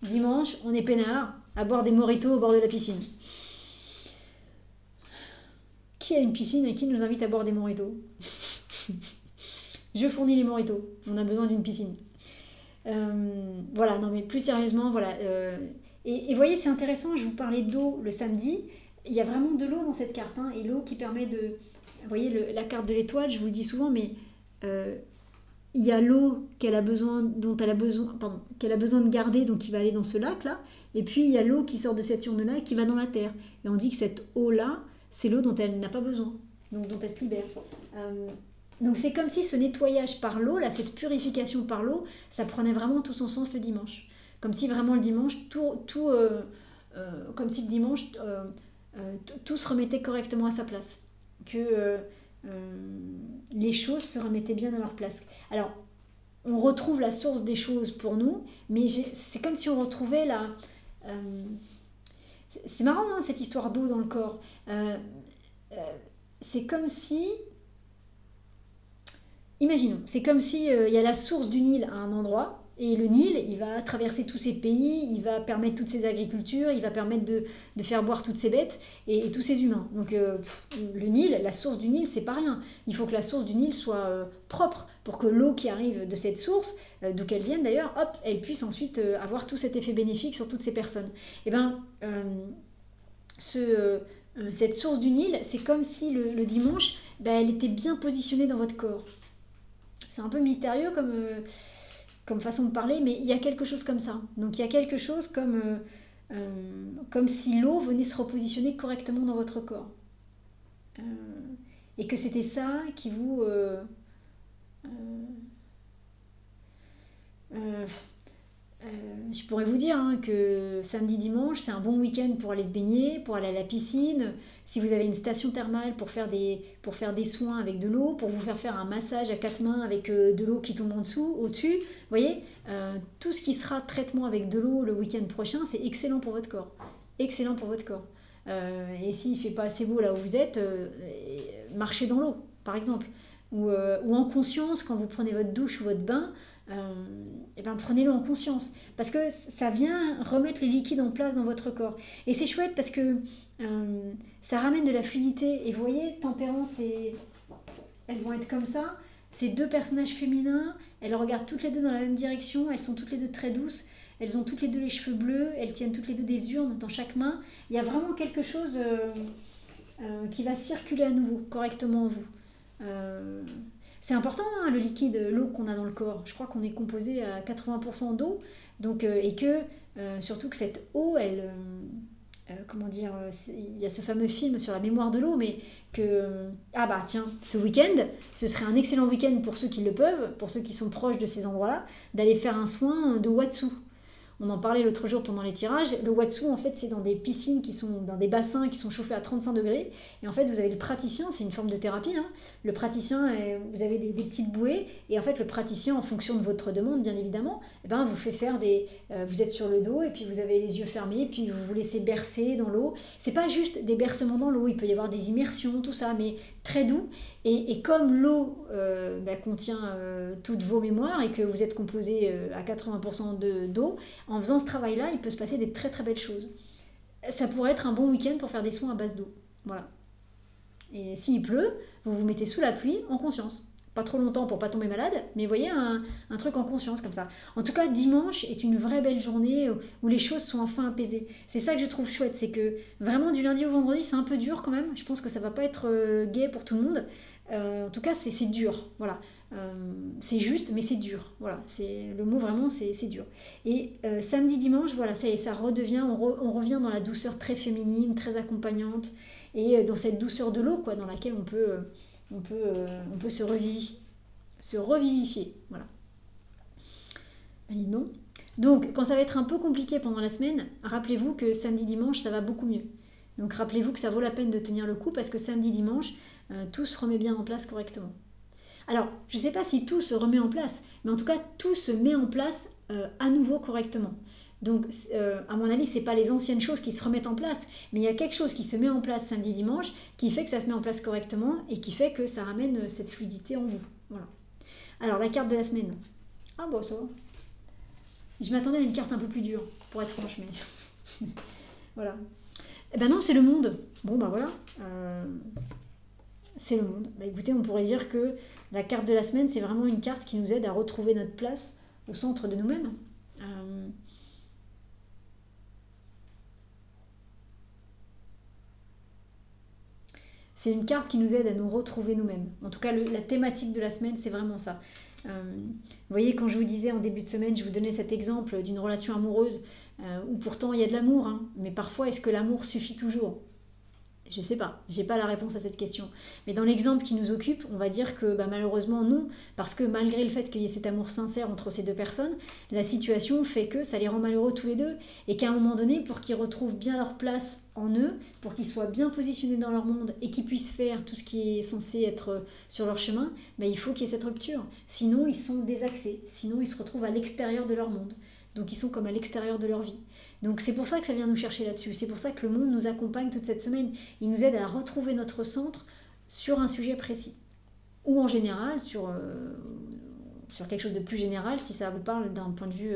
Dimanche, on est peinard à boire des mojitos au bord de la piscine. Qui a une piscine et qui nous invite à boire des mojitos? Je fournis les mojitos. On a besoin d'une piscine. Voilà, non mais plus sérieusement, voilà. Et voyez, c'est intéressant, je vous parlais d'eau le samedi. Il y a vraiment de l'eau dans cette carte. Hein, et l'eau qui permet de... Vous voyez, la carte de l'étoile, je vous le dis souvent, mais... il y a l'eau qu'elle a besoin de garder, donc qui va aller dans ce lac là, et puis il y a l'eau qui sort de cette urne là et qui va dans la terre, et on dit que cette eau là c'est l'eau dont elle n'a pas besoin, donc dont elle se libère. Donc c'est comme si ce nettoyage par l'eau là, cette purification par l'eau, ça prenait vraiment tout son sens le dimanche, comme si vraiment le dimanche comme si le dimanche tout se remettait correctement à sa place, que les choses se remettaient bien à leur place. Alors, on retrouve la source des choses pour nous, mais c'est comme si on retrouvait la... c'est marrant, hein, cette histoire d'eau dans le corps. C'est comme si... Imaginons, c'est comme si il y a la source du Nil à un endroit, et le Nil, il va traverser tous ces pays, il va permettre toutes ces agricultures, il va permettre de faire boire toutes ces bêtes et tous ces humains. Donc le Nil, la source du Nil, c'est pas rien. Il faut que la source du Nil soit propre pour que l'eau qui arrive de cette source, d'où qu'elle vienne d'ailleurs, hop, elle puisse ensuite avoir tout cet effet bénéfique sur toutes ces personnes. Et bien, cette source du Nil, c'est comme si le dimanche, elle était bien positionnée dans votre corps. C'est un peu mystérieux comme façon de parler, mais il y a quelque chose comme ça. Donc il y a quelque chose comme si l'eau venait se repositionner correctement dans votre corps. Et que c'était ça qui vous... je pourrais vous dire que samedi, dimanche, c'est un bon week-end pour aller se baigner, pour aller à la piscine. Si vous avez une station thermale pour faire des soins avec de l'eau, pour vous faire un massage à 4 mains avec de l'eau qui tombe au-dessus, vous voyez, tout ce qui sera traitement avec de l'eau le week-end prochain, c'est excellent pour votre corps. Excellent pour votre corps. Et s'il ne fait pas assez beau là où vous êtes, marchez dans l'eau, par exemple. Ou en conscience, quand vous prenez votre douche ou votre bain, prenez-le en conscience, parce que ça vient remettre les liquides en place dans votre corps, et c'est chouette parce que ça ramène de la fluidité. Et vous voyez, Tempérance, elles vont être comme ça, ces deux personnages féminins, elles regardent toutes les deux dans la même direction, elles sont toutes les deux très douces, elles ont toutes les deux les cheveux bleus, elles tiennent toutes les deux des urnes dans chaque main. Il y a vraiment quelque chose qui va circuler à nouveau correctement en vous. C'est important, hein, le liquide, l'eau qu'on a dans le corps. Je crois qu'on est composé à 80% d'eau, donc, et que surtout que cette eau, elle, il y a ce fameux film sur la mémoire de l'eau, mais que tiens, ce week-end, ce serait un excellent week-end pour ceux qui le peuvent, pour ceux qui sont proches de ces endroits-là, d'aller faire un soin de Watsu. On en parlait l'autre jour pendant les tirages. Le Watsu, en fait, c'est dans des piscines qui sont dans des bassins qui sont chauffés à 35 degrés. Et en fait, vous avez le praticien, c'est une forme de thérapie. Hein. Le praticien, vous avez des petites bouées. Et en fait, le praticien, en fonction de votre demande, bien évidemment, vous fait faire vous êtes sur le dos et puis vous avez les yeux fermés. Et puis vous vous laissez bercer dans l'eau. C'est pas juste des bercements dans l'eau. Il peut y avoir des immersions, tout ça, mais très doux. Et comme l'eau contient toutes vos mémoires et que vous êtes composé à 80% d'eau, en faisant ce travail-là, il peut se passer des très très belles choses. Ça pourrait être un bon week-end pour faire des soins à base d'eau. Voilà. Et s'il pleut, vous vous mettez sous la pluie en conscience. Pas trop longtemps pour pas tomber malade, mais vous voyez, un truc en conscience comme ça. En tout cas, dimanche est une vraie belle journée où les choses sont enfin apaisées. C'est ça que je trouve chouette, c'est que vraiment du lundi au vendredi, c'est un peu dur quand même. Je pense que ça va pas être gai pour tout le monde. En tout cas, c'est dur. Voilà. c'est juste, mais c'est dur. Voilà, le mot vraiment, c'est dur. Et samedi, dimanche, voilà, ça y est, ça redevient, on revient dans la douceur très féminine, très accompagnante, et dans cette douceur de l'eau, quoi, dans laquelle on peut se revivifier. Voilà. Et non. Donc, quand ça va être un peu compliqué pendant la semaine, rappelez-vous que samedi, dimanche, ça va beaucoup mieux. Donc, rappelez-vous que ça vaut la peine de tenir le coup parce que samedi, dimanche, tout se remet bien en place correctement. Alors, je ne sais pas si tout se remet en place, mais en tout cas, tout se met en place à nouveau correctement. Donc, à mon avis, ce n'est pas les anciennes choses qui se remettent en place, mais il y a quelque chose qui se met en place samedi, dimanche, qui fait que ça se met en place correctement et qui fait que ça ramène cette fluidité en vous. Voilà. Alors, la carte de la semaine. Ah bon, ça va. Je m'attendais à une carte un peu plus dure, pour être franche, mais... voilà. Eh ben non, c'est le monde. Bon, ben voilà. C'est le monde. Bah, écoutez, on pourrait dire que la carte de la semaine, c'est vraiment une carte qui nous aide à retrouver notre place au centre de nous-mêmes. C'est une carte qui nous aide à nous retrouver nous-mêmes. En tout cas, la thématique de la semaine, c'est vraiment ça. Vous voyez, quand je vous disais en début de semaine, je vous donnais cet exemple d'une relation amoureuse où pourtant il y a de l'amour, hein, mais parfois, est-ce que l'amour suffit toujours ? Je ne sais pas, j'ai pas la réponse à cette question. Mais dans l'exemple qui nous occupe, on va dire que malheureusement non, parce que malgré le fait qu'il y ait cet amour sincère entre ces deux personnes, la situation fait que ça les rend malheureux tous les deux, et qu'à un moment donné, pour qu'ils retrouvent bien leur place en eux, pour qu'ils soient bien positionnés dans leur monde et qu'ils puissent faire tout ce qui est censé être sur leur chemin, il faut qu'il y ait cette rupture. Sinon, ils sont désaxés, sinon ils se retrouvent à l'extérieur de leur monde. Donc ils sont comme à l'extérieur de leur vie. Donc c'est pour ça que ça vient nous chercher là-dessus. C'est pour ça que le monde nous accompagne toute cette semaine. Il nous aide à retrouver notre centre sur un sujet précis. Ou en général, sur quelque chose de plus général, si ça vous parle d'un point de vue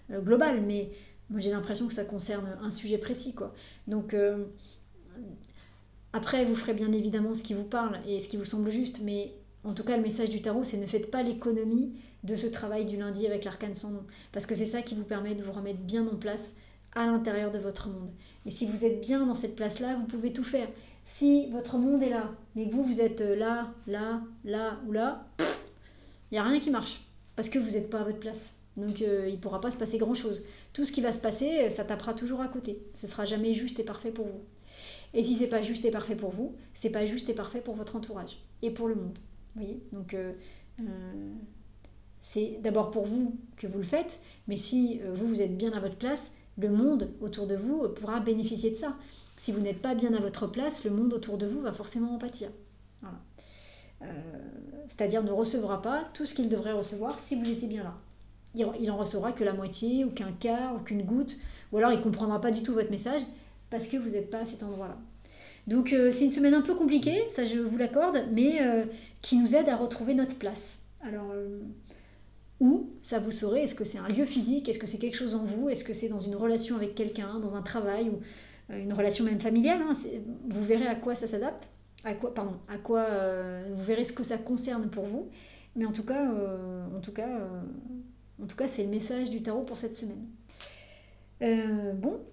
global. Mais moi j'ai l'impression que ça concerne un sujet précis, quoi. Donc après, vous ferez bien évidemment ce qui vous parle et ce qui vous semble juste. Mais en tout cas, le message du tarot, c'est ne faites pas l'économie de ce travail du lundi avec l'arcane sans nom. Parce que c'est ça qui vous permet de vous remettre bien en place à l'intérieur de votre monde. Et si vous êtes bien dans cette place-là, vous pouvez tout faire. Si votre monde est là, mais que vous êtes là, là, là ou là, il n'y a rien qui marche. Parce que vous n'êtes pas à votre place. Donc il ne pourra pas se passer grand-chose. Tout ce qui va se passer, ça tapera toujours à côté. Ce ne sera jamais juste et parfait pour vous. Et si ce n'est pas juste et parfait pour vous, ce n'est pas juste et parfait pour votre entourage et pour le monde. Vous voyez ? Donc c'est d'abord pour vous que vous le faites, mais si vous êtes bien à votre place, le monde autour de vous pourra bénéficier de ça. Si vous n'êtes pas bien à votre place, le monde autour de vous va forcément en pâtir. Voilà. C'est-à-dire ne recevra pas tout ce qu'il devrait recevoir si vous étiez bien là. Il en recevra que la moitié, ou qu'un quart, ou qu'une goutte, ou alors il ne comprendra pas du tout votre message parce que vous n'êtes pas à cet endroit-là. Donc c'est une semaine un peu compliquée, ça je vous l'accorde, mais qui nous aide à retrouver notre place. Alors... Où ça vous saurez, est-ce que c'est un lieu physique, est-ce que c'est quelque chose en vous, est-ce que c'est dans une relation avec quelqu'un, dans un travail ou une relation même familiale, hein, vous verrez à quoi ça s'adapte, vous verrez ce que ça concerne pour vous, mais en tout cas c'est le message du tarot pour cette semaine.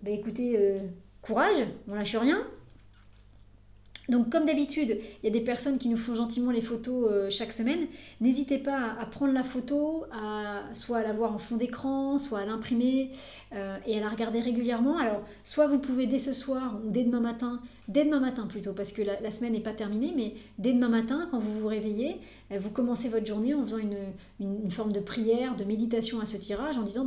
Écoutez, courage, on lâche rien. Donc comme d'habitude, il y a des personnes qui nous font gentiment les photos chaque semaine. N'hésitez pas à prendre la photo, soit à la voir en fond d'écran, soit à l'imprimer et à la regarder régulièrement. Alors soit vous pouvez dès ce soir ou dès demain matin plutôt, parce que la semaine n'est pas terminée, mais dès demain matin, quand vous vous réveillez, vous commencez votre journée en faisant une forme de prière, de méditation à ce tirage, en disant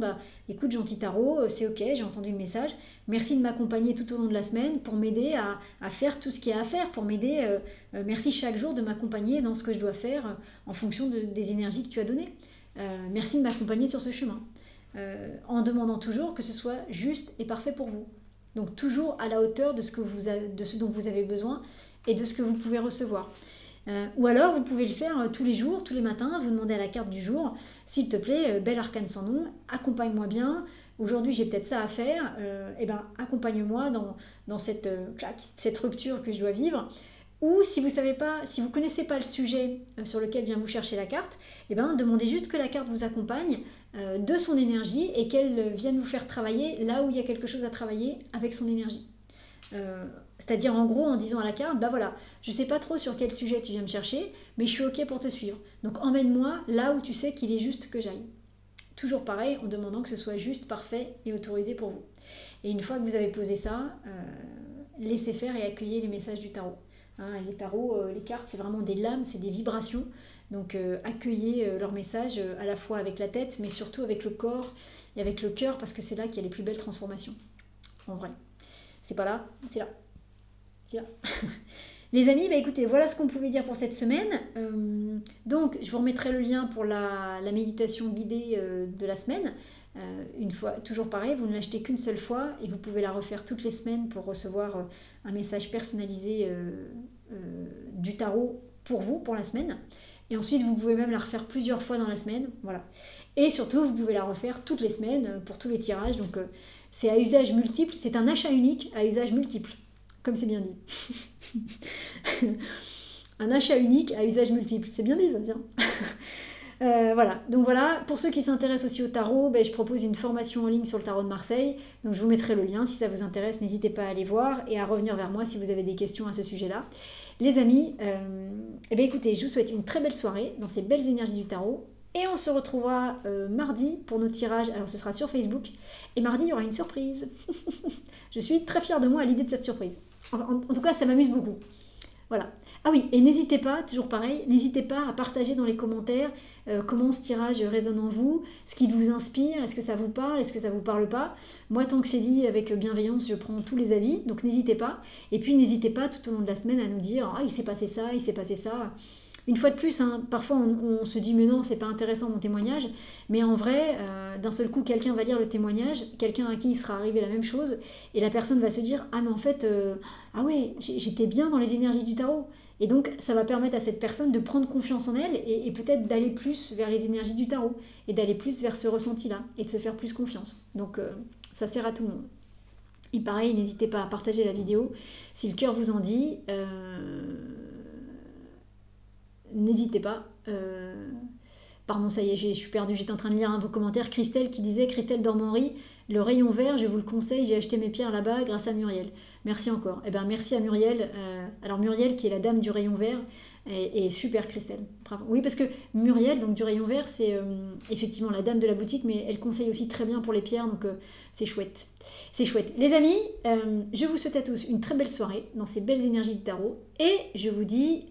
écoute gentil tarot, c'est ok, j'ai entendu le message, merci de m'accompagner tout au long de la semaine pour m'aider à faire tout ce qu'il y a à faire, pour m'aider, merci chaque jour de m'accompagner dans ce que je dois faire en fonction des énergies que tu as données. Merci de m'accompagner sur ce chemin, en demandant toujours que ce soit juste et parfait pour vous. Donc toujours à la hauteur de ce dont vous avez besoin et de ce que vous pouvez recevoir. Ou alors vous pouvez le faire tous les jours, tous les matins, vous demandez à la carte du jour, s'il te plaît, bel arcane sans nom, accompagne-moi bien, aujourd'hui j'ai peut-être ça à faire, accompagne-moi dans cette rupture que je dois vivre. Ou si vous ne connaissez pas le sujet sur lequel vient vous chercher la carte, demandez juste que la carte vous accompagne de son énergie et qu'elle vienne vous faire travailler là où il y a quelque chose à travailler avec son énergie. C'est-à-dire en gros en disant à la carte, bah voilà, je sais pas trop sur quel sujet tu viens me chercher, mais je suis ok pour te suivre. Donc emmène-moi là où tu sais qu'il est juste que j'aille. Toujours pareil, en demandant que ce soit juste, parfait et autorisé pour vous. Et une fois que vous avez posé ça, laissez faire et accueillez les messages du tarot. Hein, les tarots, les cartes, c'est vraiment des lames, c'est des vibrations. Donc accueillez leurs messages à la fois avec la tête, mais surtout avec le corps et avec le cœur, parce que c'est là qu'il y a les plus belles transformations. En vrai. C'est pas là, c'est là. C'est là. Les amis, bah écoutez, voilà ce qu'on pouvait dire pour cette semaine. Donc, je vous remettrai le lien pour la méditation guidée de la semaine. Une fois, toujours pareil, vous ne l'achetez qu'une seule fois et vous pouvez la refaire toutes les semaines pour recevoir un message personnalisé du tarot pour vous, pour la semaine. Et ensuite, vous pouvez même la refaire plusieurs fois dans la semaine. Voilà. Et surtout, vous pouvez la refaire toutes les semaines pour tous les tirages. Donc, c'est à usage multiple. C'est un achat unique à usage multiple. Comme c'est bien dit. Un achat unique à usage multiple. C'est bien dit, ça, tiens. Voilà. Donc voilà, pour ceux qui s'intéressent aussi au tarot, ben, je propose une formation en ligne sur le tarot de Marseille. Donc je vous mettrai le lien. Si ça vous intéresse, n'hésitez pas à aller voir et à revenir vers moi si vous avez des questions à ce sujet-là. Les amis, eh bien, écoutez, je vous souhaite une très belle soirée dans ces belles énergies du tarot. Et on se retrouvera mardi pour nos tirages. Alors ce sera sur Facebook. Et mardi, il y aura une surprise. Je suis très fière de moi à l'idée de cette surprise. En tout cas, ça m'amuse beaucoup. Voilà. Ah oui, et n'hésitez pas, toujours pareil, n'hésitez pas à partager dans les commentaires comment ce tirage résonne en vous, ce qui vous inspire, est-ce que ça vous parle, est-ce que ça vous parle pas. Moi, tant que c'est dit avec bienveillance, je prends tous les avis, donc n'hésitez pas. Et puis n'hésitez pas tout au long de la semaine à nous dire « Ah, il s'est passé ça, il s'est passé ça ». Une fois de plus, hein, parfois on se dit mais non, c'est pas intéressant mon témoignage, mais en vrai, d'un seul coup, quelqu'un va lire le témoignage, quelqu'un à qui il sera arrivé la même chose, et la personne va se dire ah mais en fait, ah ouais, j'étais bien dans les énergies du tarot. Et donc ça va permettre à cette personne de prendre confiance en elle et peut-être d'aller plus vers les énergies du tarot, et d'aller plus vers ce ressenti-là, et de se faire plus confiance. Donc ça sert à tout le monde. Et pareil, n'hésitez pas à partager la vidéo si le cœur vous en dit. N'hésitez pas. Pardon, ça y est, je suis perdue, j'étais en train de lire vos commentaires. Christelle qui disait, Christelle Dormenry, le rayon vert, je vous le conseille, j'ai acheté mes pierres là-bas grâce à Muriel. Merci encore. Eh bien, merci à Muriel. Alors Muriel, qui est la dame du rayon vert, est super, Christelle. Bravo. Oui, parce que Muriel, donc du rayon vert, c'est effectivement la dame de la boutique, mais elle conseille aussi très bien pour les pierres, donc c'est chouette. C'est chouette. Les amis, je vous souhaite à tous une très belle soirée dans ces belles énergies du tarot, et je vous dis...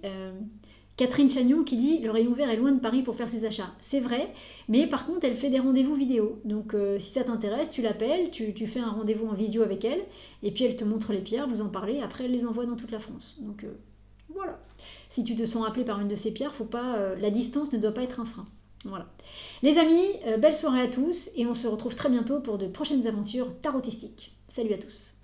Catherine Chagnon qui dit « Le rayon vert est loin de Paris pour faire ses achats ». C'est vrai, mais par contre, elle fait des rendez-vous vidéo. Donc, si ça t'intéresse, tu l'appelles, tu fais un rendez-vous en visio avec elle, et puis elle te montre les pierres, vous en parlez, après elle les envoie dans toute la France. Donc, voilà. Si tu te sens appelé par une de ces pierres, faut pas, la distance ne doit pas être un frein. Voilà. Les amis, belle soirée à tous, et on se retrouve très bientôt pour de prochaines aventures tarotistiques. Salut à tous.